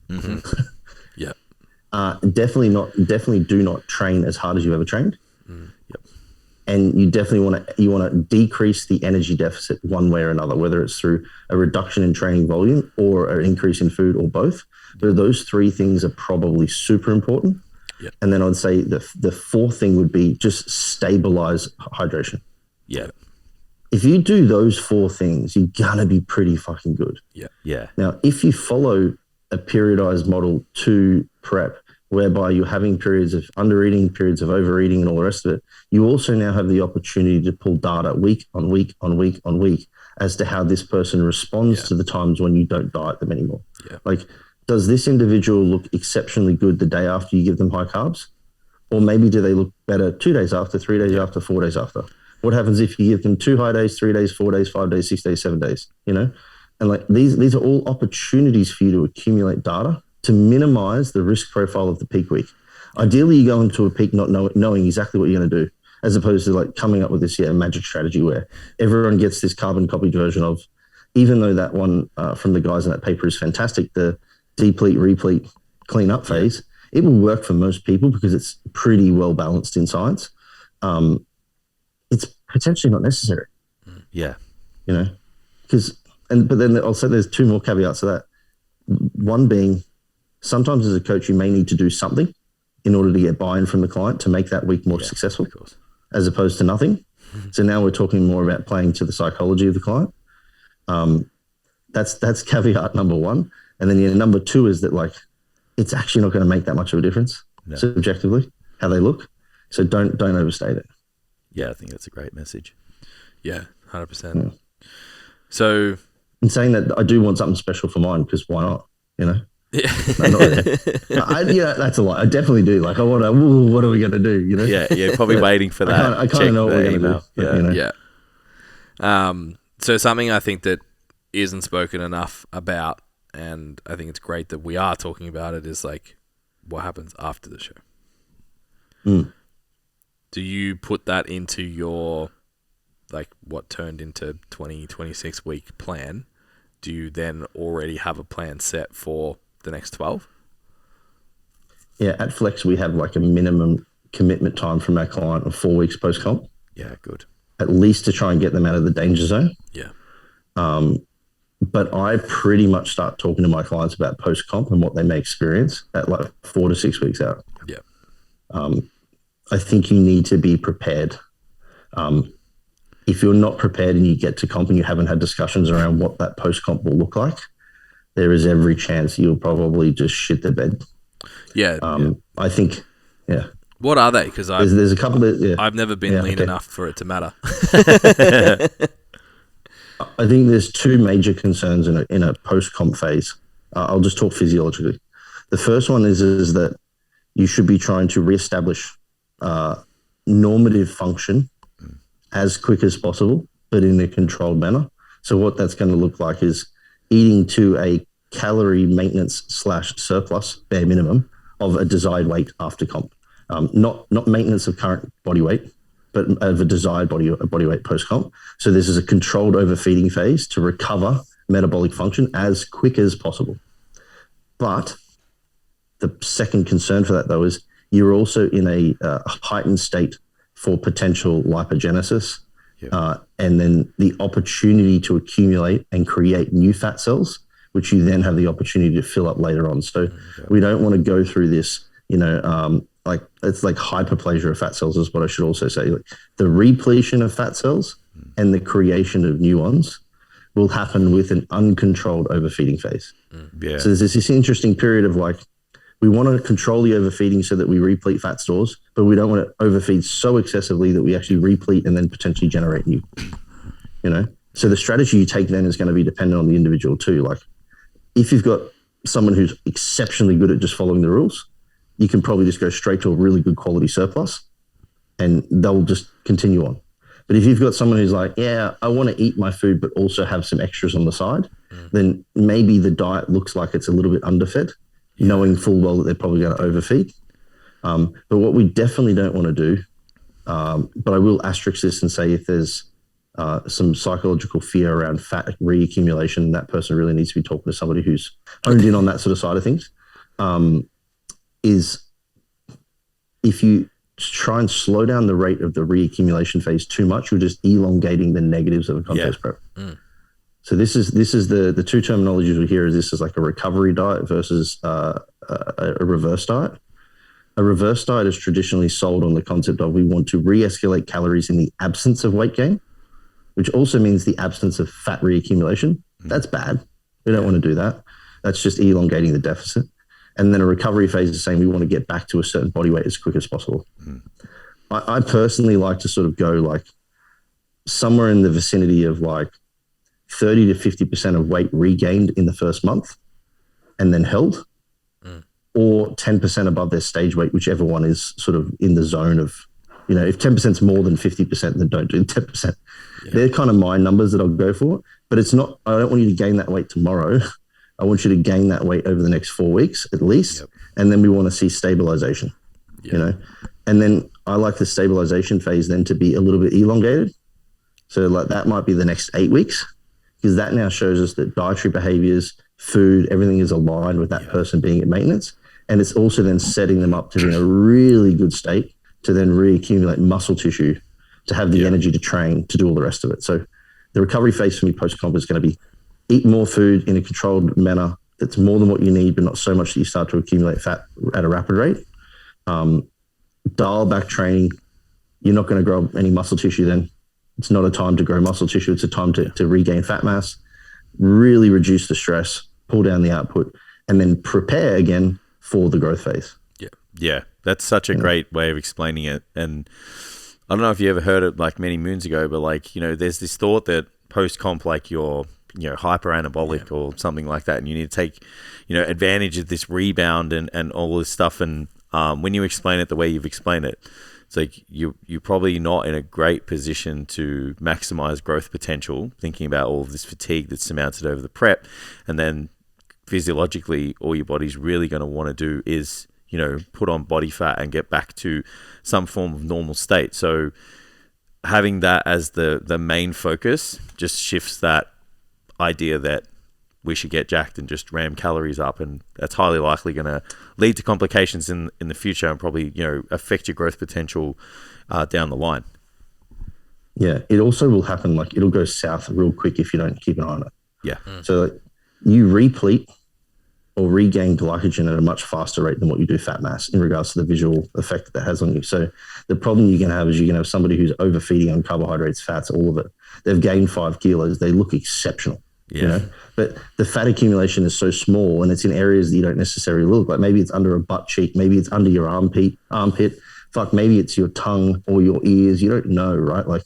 Speaker 1: Yeah.
Speaker 2: Definitely do not train as hard as you've ever trained.
Speaker 3: Yep.
Speaker 2: And you definitely want to decrease the energy deficit one way or another, whether it's through a reduction in training volume or an increase in food or both. But those three things are probably super important.
Speaker 1: Yep.
Speaker 2: And then I'd say the fourth thing would be just stabilize hydration.
Speaker 3: Yeah.
Speaker 2: If you do those four things, you're going to be pretty fucking good.
Speaker 1: Yeah.
Speaker 3: Yeah.
Speaker 2: Now, if you follow a periodized model to prep, whereby you're having periods of undereating, periods of overeating, and all the rest of it, you also now have the opportunity to pull data week on week on week on week as to how this person responds to the times when you don't diet them anymore.
Speaker 1: Yeah.
Speaker 2: Like, does this individual look exceptionally good the day after you give them high carbs? Or maybe do they look better 2 days after, 3 days after, 4 days after? What happens if you give them 2 high days, 3 days, 4 days, 5 days, 6 days, 7 days, you know? And like these are all opportunities for you to accumulate data to minimize the risk profile of the peak week. Ideally, you go into a peak not knowing exactly what you're going to do, as opposed to like coming up with this magic strategy where everyone gets this carbon copied version of, even though that one from the guys in that paper is fantastic, the deplete, replete, clean up phase, it will work for most people because it's pretty well balanced in science. It's potentially not necessary.
Speaker 3: Yeah.
Speaker 2: You know, but then I'll say there's two more caveats to that. One being, sometimes as a coach, you may need to do something in order to get buy-in from the client to make that week more successful,
Speaker 3: Of course.
Speaker 2: as opposed to nothing. So now we're talking more about playing to the psychology of the client. That's caveat number one. And then number two is that like, it's actually not going to make that much of a difference subjectively, how they look. So don't overstate it.
Speaker 3: Yeah, I think that's a great message.
Speaker 1: Yeah, 100%. So,
Speaker 2: in saying that, I do want something special for mine because why not? You know.
Speaker 1: Yeah.
Speaker 2: No, not really. That's a lot. I definitely do. Like, I want to. What are we going to do? You know.
Speaker 3: Yeah. Probably waiting for that.
Speaker 2: I kind of know what we're going to do.
Speaker 3: Yeah.
Speaker 2: You know?
Speaker 1: Yeah. So something I think that isn't spoken enough about, and I think it's great that we are talking about it, is like what happens after the show. Do you put that into your, like, what turned into 26 week plan? Do you then already have a plan set for the next 12?
Speaker 2: Yeah, at Flex, we have like a minimum commitment time from our client of 4 weeks post-comp.
Speaker 3: Yeah, good.
Speaker 2: At least to try and get them out of the danger zone.
Speaker 1: Yeah.
Speaker 2: But I pretty much start talking to my clients about post-comp and what they may experience at like 4 to 6 weeks out.
Speaker 1: Yeah.
Speaker 2: I think you need to be prepared. If you're not prepared and you get to comp and you haven't had discussions around what that post-comp will look like, there is every chance you'll probably just shit the bed.
Speaker 1: Yeah.
Speaker 2: I think,
Speaker 1: What are they? Because
Speaker 2: there's a couple of...
Speaker 1: I've never been lean enough for it to matter.
Speaker 2: I think there's two major concerns in a post-comp phase. I'll just talk physiologically. The first one is that you should be trying to reestablish normative function as quick as possible, but in a controlled manner. So what that's going to look like is eating to a calorie maintenance / surplus bare minimum of a desired weight after comp. Not maintenance of current body weight, but of a desired body weight post-comp. So this is a controlled overfeeding phase to recover metabolic function as quick as possible. But the second concern for that, though, is you're also in a heightened state for potential lipogenesis, and then the opportunity to accumulate and create new fat cells, which you then have the opportunity to fill up later on. So we don't want to go through this, like it's like hyperplasia of fat cells is what I should also say. Like the repletion of fat cells and the creation of new ones will happen with an uncontrolled overfeeding phase.
Speaker 3: Yeah.
Speaker 2: So there's this interesting period of like, we want to control the overfeeding so that we replete fat stores, but we don't want to overfeed so excessively that we actually replete and then potentially generate new, So the strategy you take then is going to be dependent on the individual too. Like if you've got someone who's exceptionally good at just following the rules, you can probably just go straight to a really good quality surplus and they'll just continue on. But if you've got someone who's like, I want to eat my food, but also have some extras on the side, then maybe the diet looks like it's a little bit underfed, knowing full well that they're probably going to overfeed. But what we definitely don't want to do, but I will asterisk this and say if there's some psychological fear around fat reaccumulation, that person really needs to be talking to somebody who's honed in on that sort of side of things, is if you try and slow down the rate of the reaccumulation phase too much, you're just elongating the negatives of a contest prep. So this is the two terminologies we hear is this is like a recovery diet versus a reverse diet. A reverse diet is traditionally sold on the concept of we want to re-escalate calories in the absence of weight gain, which also means the absence of fat reaccumulation. That's bad. We don't want to do that. That's just elongating the deficit. And then a recovery phase is saying we want to get back to a certain body weight as quick as possible. I personally like to sort of go like somewhere in the vicinity of like 30 to 50% of weight regained in the first month and then held, or 10% above their stage weight, whichever one is sort of in the zone of, you know, if 10% is more than 50%, then don't do 10%. They're kind of my numbers that I'll go for, but it's not, I don't want you to gain that weight tomorrow. I want you to gain that weight over the next 4 weeks at least. And then we want to see stabilization, you know, and then I like the stabilization phase then to be a little bit elongated. So like that might be the next 8 weeks, because that now shows us that dietary behaviors, food, everything is aligned with that person being at maintenance. And it's also then setting them up to be in a really good state to then reaccumulate muscle tissue to have the energy to train, to do all the rest of it. So the recovery phase for me post-comp is going to be eat more food in a controlled manner that's more than what you need, but not so much that you start to accumulate fat at a rapid rate. Dial back training. You're not going to grow any muscle tissue then. It's not a time to grow muscle tissue. It's a time to regain fat mass, really reduce the stress, pull down the output, and then prepare again for the growth phase.
Speaker 3: Yeah. That's such a great way of explaining it. And I don't know if you ever heard it like many moons ago, but like, you know, there's this thought that post-comp, like you're, you know, hyper anabolic or something like that. And you need to take, you know, advantage of this rebound and all this stuff. And when you explain it the way you've explained it, it's like you're probably not in a great position to maximize growth potential, thinking about all of this fatigue that's surmounted over the prep. And then physiologically, all your body's really going to want to do is, you know, put on body fat and get back to some form of normal state. So having that as the main focus just shifts that idea that we should get jacked and just ram calories up, and that's highly likely going to lead to complications in the future and probably, you know, affect your growth potential down the line.
Speaker 2: Yeah, it also will happen, like it'll go south real quick if you don't keep an eye on it.
Speaker 3: Yeah.
Speaker 2: So like, you replete or regain glycogen at a much faster rate than what you do fat mass in regards to the visual effect that has on you. So the problem you can have is you can have somebody who's overfeeding on carbohydrates, fats, all of it. They've gained 5 kilos. They look exceptional, you know, but the fat accumulation is so small and it's in areas that you don't necessarily look like. Maybe it's under a butt cheek. Maybe it's under your armpit. Fuck, maybe it's your tongue or your ears. You don't know, right? Like,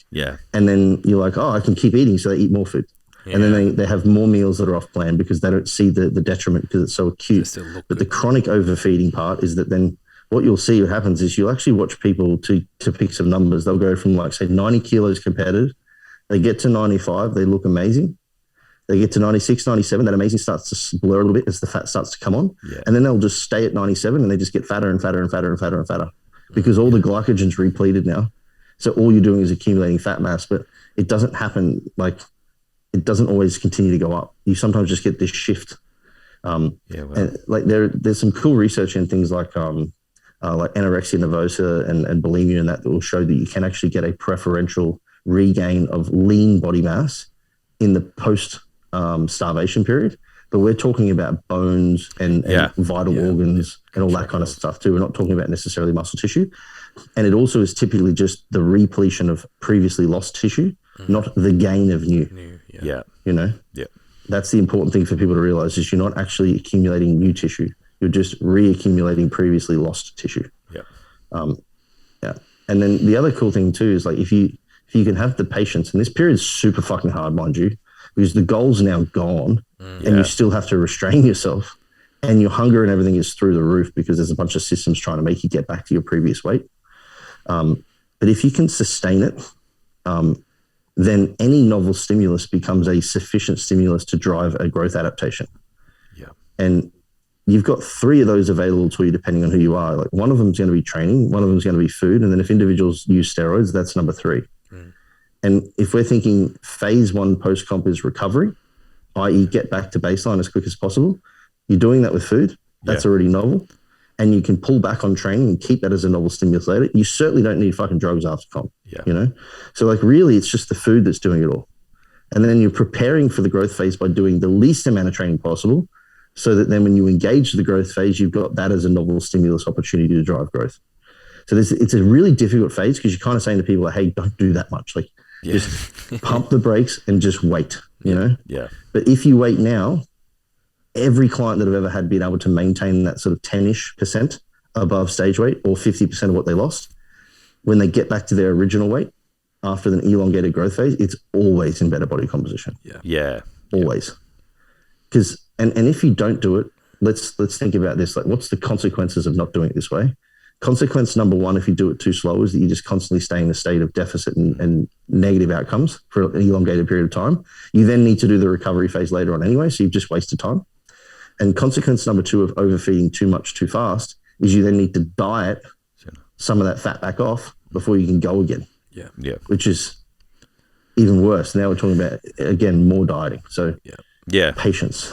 Speaker 2: and then you're like, oh, I can keep eating. So they eat more food. And then they have more meals that are off plan because they don't see the detriment because it's so acute. But the chronic overfeeding part is that then what you'll see what happens is you'll actually watch people to pick some numbers. They'll go from like, say, 90 kilos competitive. They get to 95. They look amazing. They get to 96, 97. That amazing starts to blur a little bit as the fat starts to come on. And then they'll just stay at 97 and they just get fatter and fatter and fatter and fatter and fatter because all the glycogen's repleted now. So all you're doing is accumulating fat mass, but it doesn't happen like... It doesn't always continue to go up. You sometimes just get this shift. And like there's some cool research in things like anorexia nervosa and bulimia and that will show that you can actually get a preferential regain of lean body mass in the post starvation period. But we're talking about bones and vital organs and all that kind of stuff too. We're not talking about necessarily muscle tissue. And it also is typically just the repletion of previously lost tissue, not the gain of new. You know? That's the important thing for people to realize is you're not actually accumulating new tissue. You're just reaccumulating previously lost tissue. And then the other cool thing too is like if you can have the patience, and this period's super fucking hard, mind you, because the goal's now gone and you still have to restrain yourself and your hunger and everything is through the roof because there's a bunch of systems trying to make you get back to your previous weight. But if you can sustain it, then any novel stimulus becomes a sufficient stimulus to drive a growth adaptation. And you've got 3 of those available to you depending on who you are. Like one of them is going to be training, one of them is going to be food, and then if individuals use steroids, that's number 3. And if we're thinking phase 1 post-comp is recovery, i.e. get back to baseline as quick as possible, you're doing that with food. That's already novel. and you can pull back on training and keep that as a novel stimulus later, you certainly don't need fucking drugs after comp.
Speaker 3: Yeah.
Speaker 2: You know? So like really it's just the food that's doing it all. And then you're preparing for the growth phase by doing the least amount of training possible, so that then when you engage the growth phase, you've got that as a novel stimulus opportunity to drive growth. So it's a really difficult phase because you're kind of saying to people, like, hey, don't do that much. Like, just pump the brakes and just wait, you know?
Speaker 3: Yeah.
Speaker 2: But if you wait now, every client that I've ever had been able to maintain that sort of 10-ish% above stage weight or 50% of what they lost, when they get back to their original weight after an elongated growth phase, it's always in better body composition.
Speaker 3: Yeah.
Speaker 2: Always. Because, and if you don't do it, let's think about this. Like, what's the consequences of not doing it this way? Consequence number one, if you do it too slow, is that you just constantly stay in a state of deficit and negative outcomes for an elongated period of time. You then need to do the recovery phase later on anyway, so you've just wasted time. And consequence number two of overfeeding too much too fast is you then need to diet some of that fat back off before you can go again.
Speaker 3: Yeah.
Speaker 2: Which is even worse. Now we're talking about, again, more dieting. So patience.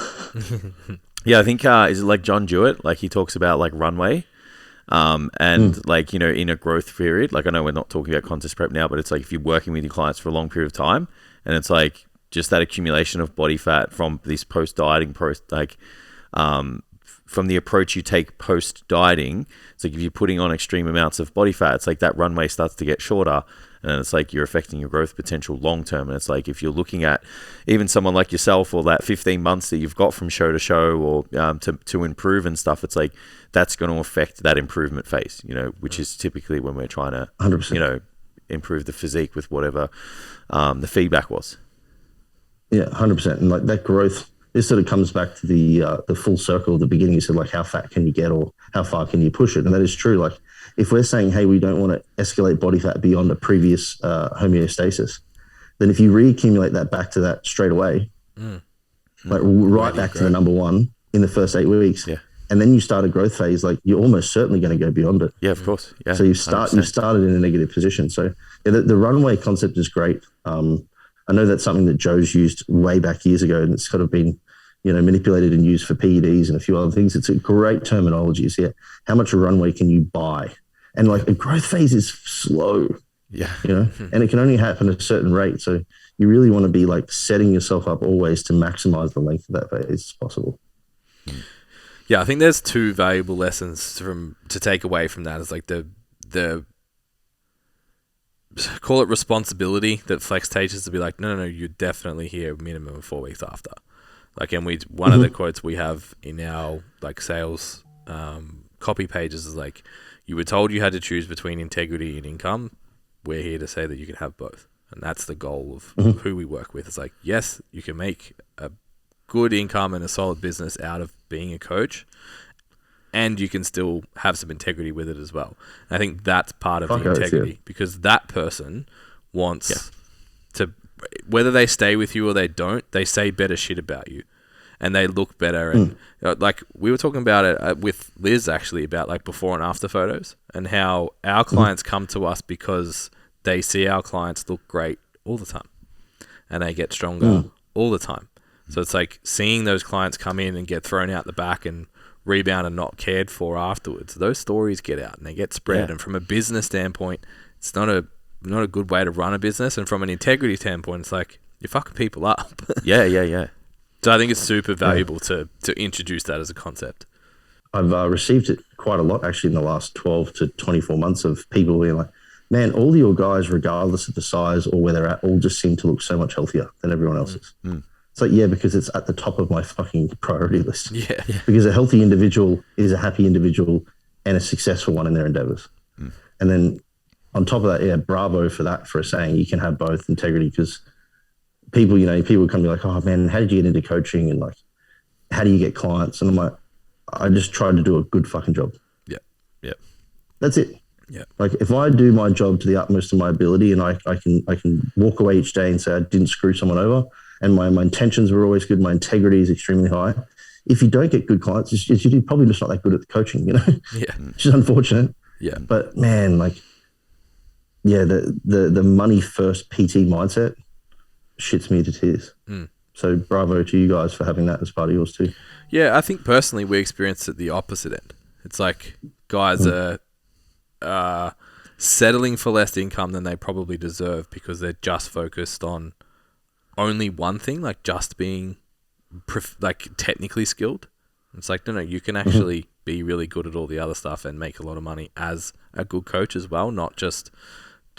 Speaker 3: Yeah, I think, is it like John Jewett? Like he talks about like runway. And like, you know, in a growth period, like I know we're not talking about contest prep now, but it's like if you're working with your clients for a long period of time and it's like just that accumulation of body fat from this post-dieting from the approach you take post-dieting, it's like if you're putting on extreme amounts of body fat, it's like that runway starts to get shorter and it's like you're affecting your growth potential long-term. And it's like if you're looking at even someone like yourself or that 15 months that you've got from show to show or to improve and stuff, it's like that's going to affect that improvement phase, you know, which is typically when we're trying to,
Speaker 2: 100%.
Speaker 3: you know, improve the physique with whatever the feedback was.
Speaker 2: Yeah, 100%. And like that growth, this sort of comes back to the full circle of the beginning. You said, like, how fat can you get or how far can you push it? And that is true. Like, if we're saying, hey, we don't want to escalate body fat beyond a previous homeostasis, then if you reaccumulate that back to that straight away, like back to the number one in the first 8 weeks, and then you start a growth phase, like you're almost certainly going to go beyond it.
Speaker 3: Yeah, of course. Yeah.
Speaker 2: So you've started in a negative position. So the runway concept is great. I know that's something that Joe's used way back years ago, and it's kind of been, you know, manipulated and used for PEDs and a few other things. It's a great terminology. It's how much runway can you buy? And like a growth phase is slow, you know, and it can only happen at a certain rate. So you really want to be like setting yourself up always to maximize the length of that phase as possible.
Speaker 1: Yeah, I think there's two valuable lessons to take away from that. Is like the call it responsibility that Flex teaches to be like, no, you're definitely here minimum of 4 weeks after. Like, and one of the quotes we have in our like sales copy pages is like, you were told you had to choose between integrity and income. We're here to say that you can have both. And that's the goal of who we work with. It's like, yes, you can make a good income and a solid business out of being a coach, and you can still have some integrity with it as well. And I think that's part of the integrity, because that person wants to, whether they stay with you or they don't, they say better shit about you and they look better. And like we were talking about it with Liz actually about like before and after photos and how our clients come to us because they see our clients look great all the time and they get stronger all the time. So it's like seeing those clients come in and get thrown out the back and rebound and not cared for afterwards. Those stories get out and they get spread. And from a business standpoint, it's not a good way to run a business. And from an integrity standpoint, it's like you're fucking people up.
Speaker 3: Yeah.
Speaker 1: So I think it's super valuable to introduce that as a concept.
Speaker 2: I've received it quite a lot actually in the last 12 to 24 months of people being like, man, all your guys, regardless of the size or where they're at, all just seem to look so much healthier than everyone else's. It's like, because it's at the top of my fucking priority list. Yeah. Because a healthy individual is a happy individual and a successful one in their endeavors. And then on top of that, bravo for that, for saying you can have both integrity, because people come to me like, oh man, how did you get into coaching? And like, how do you get clients? And I'm like, I just tried to do a good fucking job.
Speaker 3: Yeah.
Speaker 2: That's it.
Speaker 1: Yeah.
Speaker 2: Like if I do my job to the utmost of my ability and I can walk away each day and say I didn't screw someone over, and my intentions were always good, my integrity is extremely high. If you don't get good clients, you're probably just not that good at the coaching, you know?
Speaker 1: Yeah.
Speaker 2: Which is unfortunate.
Speaker 1: Yeah.
Speaker 2: But man, like, the money first PT mindset shits me to tears. So bravo to you guys for having that as part of yours too.
Speaker 1: Yeah, I think personally we experienced it the opposite end. It's like guys are settling for less income than they probably deserve because they're just focused on only one thing, like just being like technically skilled. It's like, no, you can actually be really good at all the other stuff and make a lot of money as a good coach as well. Not just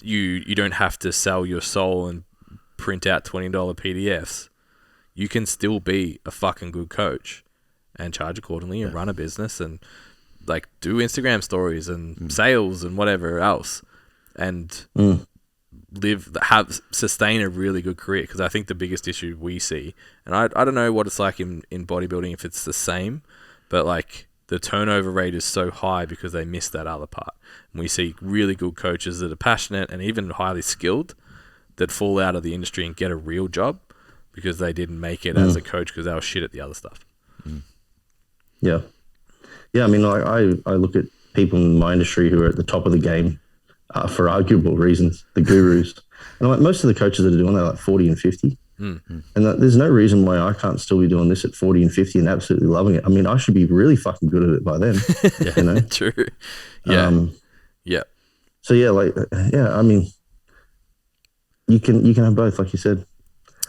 Speaker 1: you don't have to sell your soul and print out $20 PDFs. You can still be a fucking good coach and charge accordingly and run a business and like do Instagram stories and sales and whatever else and sustain a really good career. Because I think the biggest issue we see, and I don't know what it's like in bodybuilding, if it's the same, but like the turnover rate is so high because they miss that other part. And we see really good coaches that are passionate and even highly skilled that fall out of the industry and get a real job because they didn't make it as a coach because they were shit at the other stuff.
Speaker 2: Yeah. Yeah, I mean, I look at people in my industry who are at the top of the game for arguable reasons, the gurus. And I'm like, most of the coaches that are doing that are like 40 and 50. And there's no reason why I can't still be doing this at 40 and 50 and absolutely loving it. I mean, I should be really fucking good at it by then. You know?
Speaker 1: True. Yeah.
Speaker 2: So I mean, you can have both, like you said.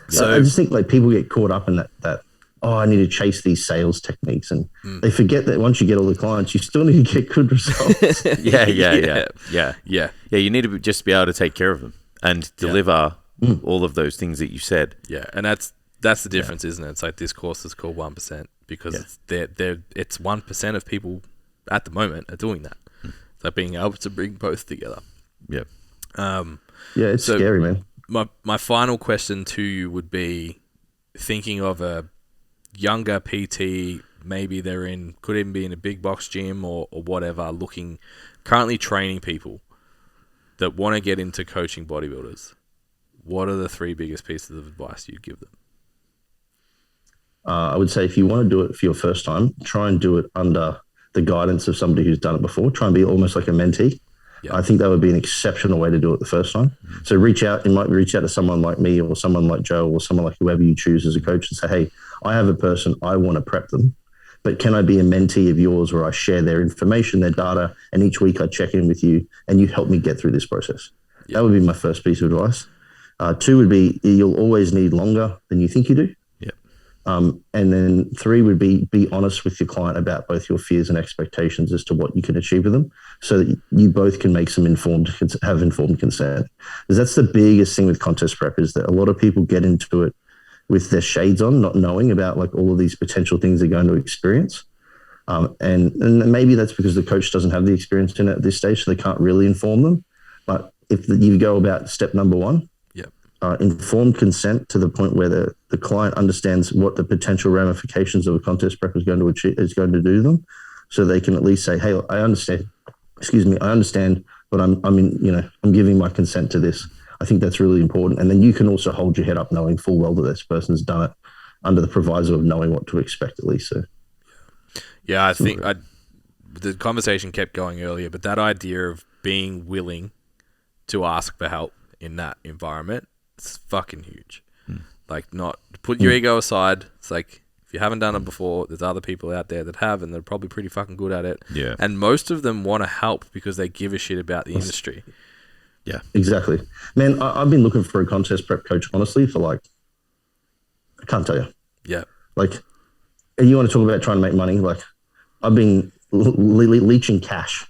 Speaker 2: So I just think like people get caught up in that I need to chase these sales techniques, and they forget that once you get all the clients, you still need to get good results.
Speaker 3: Yeah. You need to just be able to take care of them and deliver all of those things that you said.
Speaker 1: Yeah, and that's the difference, isn't it? It's like this course is called 1% because it's 1% of people at the moment are doing that. It's like being able to bring both together.
Speaker 2: Yeah. It's scary, man.
Speaker 1: My final question to you would be thinking of a younger PT, maybe could even be in a big box gym or whatever, currently training people that want to get into coaching bodybuilders. What are the 3 biggest pieces of advice you'd give them?
Speaker 2: I would say if you want to do it for your first time, try and do it under the guidance of somebody who's done it before. Try and be almost like a mentee. Yep. I think that would be an exceptional way to do it the first time. So you might reach out to someone like me or someone like Joe or someone like whoever you choose as a coach and say, hey, I have a person, I want to prep them, but can I be a mentee of yours where I share their information, their data, and each week I check in with you and you help me get through this process? Yep. That would be my first piece of advice. 2 would be you'll always need longer than you think you do.
Speaker 3: Yep.
Speaker 2: And then 3 would be honest with your client about both your fears and expectations as to what you can achieve with them so that you both can make some informed consent. Because that's the biggest thing with contest prep is that a lot of people get into it with their shades on, not knowing about like all of these potential things they're going to experience. And maybe that's because the coach doesn't have the experience in it at this stage, so they can't really inform them. But if you go about step number 1, informed consent to the point where the client understands what the potential ramifications of a contest prep is going to do to them, so they can at least say, "Hey, I understand. I understand, but I'm giving my consent to this." I think that's really important, and then you can also hold your head up, knowing full well that this person's done it under the proviso of knowing what to expect at least. So,
Speaker 1: yeah, I think the conversation kept going earlier, but that idea of being willing to ask for help in that environment. It's fucking huge. Like, not put your ego aside. It's like, if you haven't done it before, there's other people out there that have, and they're probably pretty fucking good at it.
Speaker 3: Yeah.
Speaker 1: And most of them want to help because they give a shit about the industry.
Speaker 2: Yeah, exactly. Man, I've been looking for a contest prep coach, honestly, for like, I can't tell you.
Speaker 1: Yeah.
Speaker 2: Like, you want to talk about trying to make money? Like, I've been leeching cash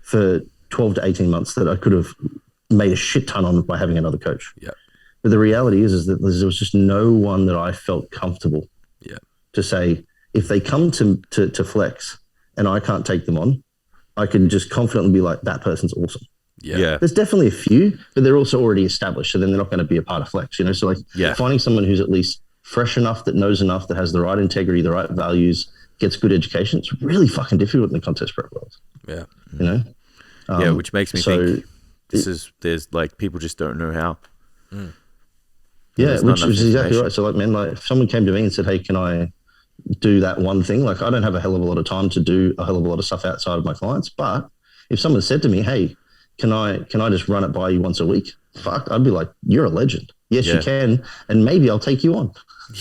Speaker 2: for 12 to 18 months that I could have made a shit ton on by having another coach.
Speaker 1: Yeah.
Speaker 2: But the reality is that there was just no one that I felt comfortable to say, if they come to flex and I can't take them on, I can just confidently be like, that person's awesome.
Speaker 1: Yeah.
Speaker 2: There's definitely a few, but they're also already established. So then they're not going to be a part of flex, you know? So like finding someone who's at least fresh enough, that knows enough, that has the right integrity, the right values, gets good education. It's really fucking difficult in the contest prep world.
Speaker 1: Yeah.
Speaker 2: You know?
Speaker 3: Which makes me think there's like, people just don't know how.
Speaker 2: Yeah, which is exactly right. So like, man, like if someone came to me and said, hey, can I do that one thing? Like, I don't have a hell of a lot of time to do a hell of a lot of stuff outside of my clients. But if someone said to me, hey, can I just run it by you once a week? Fuck, I'd be like, you're a legend. Yes, you can. And maybe I'll take you on.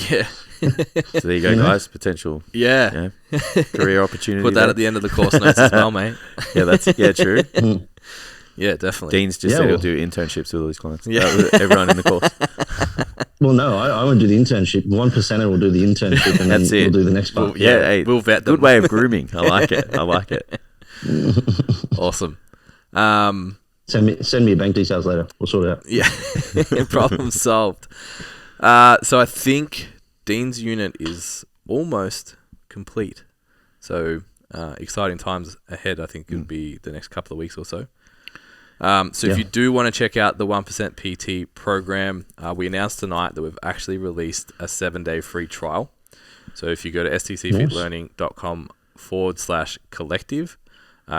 Speaker 1: Yeah.
Speaker 3: So there you go, guys. Potential.
Speaker 1: Yeah.
Speaker 3: Career opportunity.
Speaker 1: Put that at the end of the course notes as well, mate.
Speaker 3: True.
Speaker 1: Yeah, definitely.
Speaker 3: Dean's just said he'll do internships with all his clients.
Speaker 1: Yeah.
Speaker 3: Everyone in the course.
Speaker 2: Well, no, I won't do the internship. 1% will do the internship, and then we'll do the next part.
Speaker 1: We'll vet them.
Speaker 3: Good way of grooming. I like it.
Speaker 1: Awesome.
Speaker 2: Send me your bank details later. We'll sort it out.
Speaker 1: Yeah, problem solved. So I think Dean's unit is almost complete. So exciting times ahead. I think it would be the next couple of weeks or so. If you do want to check out the 1% PT program, we announced tonight that we've actually released a 7-day free trial. So if you go to stcfitlearning.com/collective,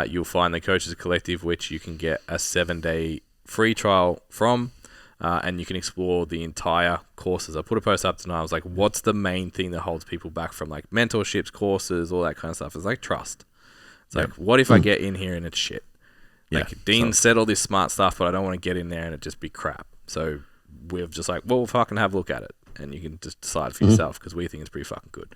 Speaker 1: you'll find the Coaches Collective, which you can get a 7-day free trial from, and you can explore the entire courses. I put a post up tonight. I was like, what's the main thing that holds people back from like mentorships, courses, all that kind of stuff? It's like trust. It's like, what if I get in here and it's shit? Like Dean said all this smart stuff, but I don't want to get in there and it just be crap. So we're just like, well, we'll fucking have a look at it. And you can just decide for yourself because we think it's pretty fucking good.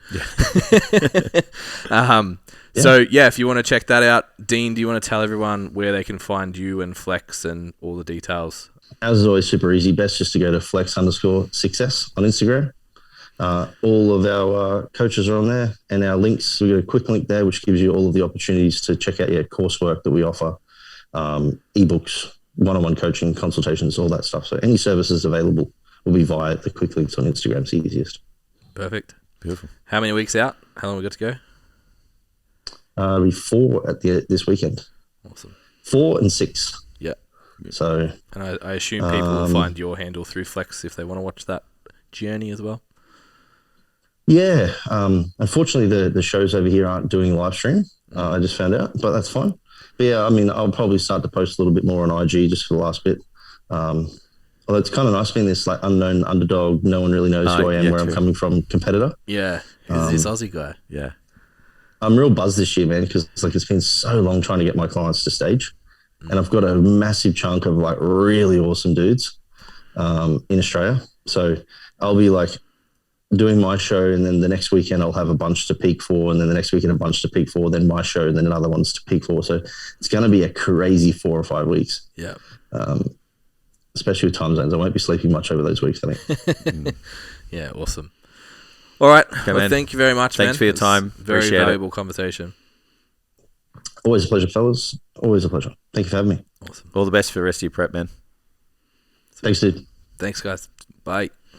Speaker 1: So, if you want to check that out, Dean, do you want to tell everyone where they can find you and Flex and all the details?
Speaker 2: As always, super easy. Best just to go to flex_success on Instagram. All of our coaches are on there, and our links, we've got a quick link there which gives you all of the opportunities to check out coursework that we offer, ebooks, one-on-one coaching, consultations, all that stuff. So any services available will be via the quick links on Instagram. It's the easiest.
Speaker 1: Perfect.
Speaker 3: Beautiful.
Speaker 1: How many weeks out? How long we got to go?
Speaker 2: It'll be 4 at this weekend.
Speaker 1: Awesome.
Speaker 2: 4 and 6.
Speaker 1: Yeah.
Speaker 2: So,
Speaker 1: and I assume people will find your handle through Flex if they want to watch that journey as well.
Speaker 2: Yeah. Unfortunately, the shows over here aren't doing live stream. I just found out, but that's fine. But yeah, I mean, I'll probably start to post a little bit more on IG just for the last bit. Although it's kind of nice being this like unknown underdog, no one really knows who I am, where I'm coming from, competitor.
Speaker 1: Yeah, who's this Aussie guy?
Speaker 3: Yeah,
Speaker 2: I'm real buzzed this year, man, because it's been so long trying to get my clients to stage, and I've got a massive chunk of like really awesome dudes in Australia. So I'll be like doing my show, and then the next weekend I'll have a bunch to peak for, and then the next weekend a bunch to peak for, then my show, and then another one's to peak for. So it's going to be a crazy 4 or 5 weeks.
Speaker 1: Yeah.
Speaker 2: Especially with time zones. I won't be sleeping much over those weeks, I think.
Speaker 1: Yeah, awesome. All right. Well, thank you very much, man.
Speaker 3: Thanks for your time.
Speaker 1: Very
Speaker 3: Appreciate
Speaker 1: valuable conversation.
Speaker 2: Always a pleasure, fellas. Always a pleasure. Thank you for having me.
Speaker 1: Awesome.
Speaker 3: All the best for the rest of your prep, man.
Speaker 2: Thanks, dude.
Speaker 1: Thanks, guys. Bye.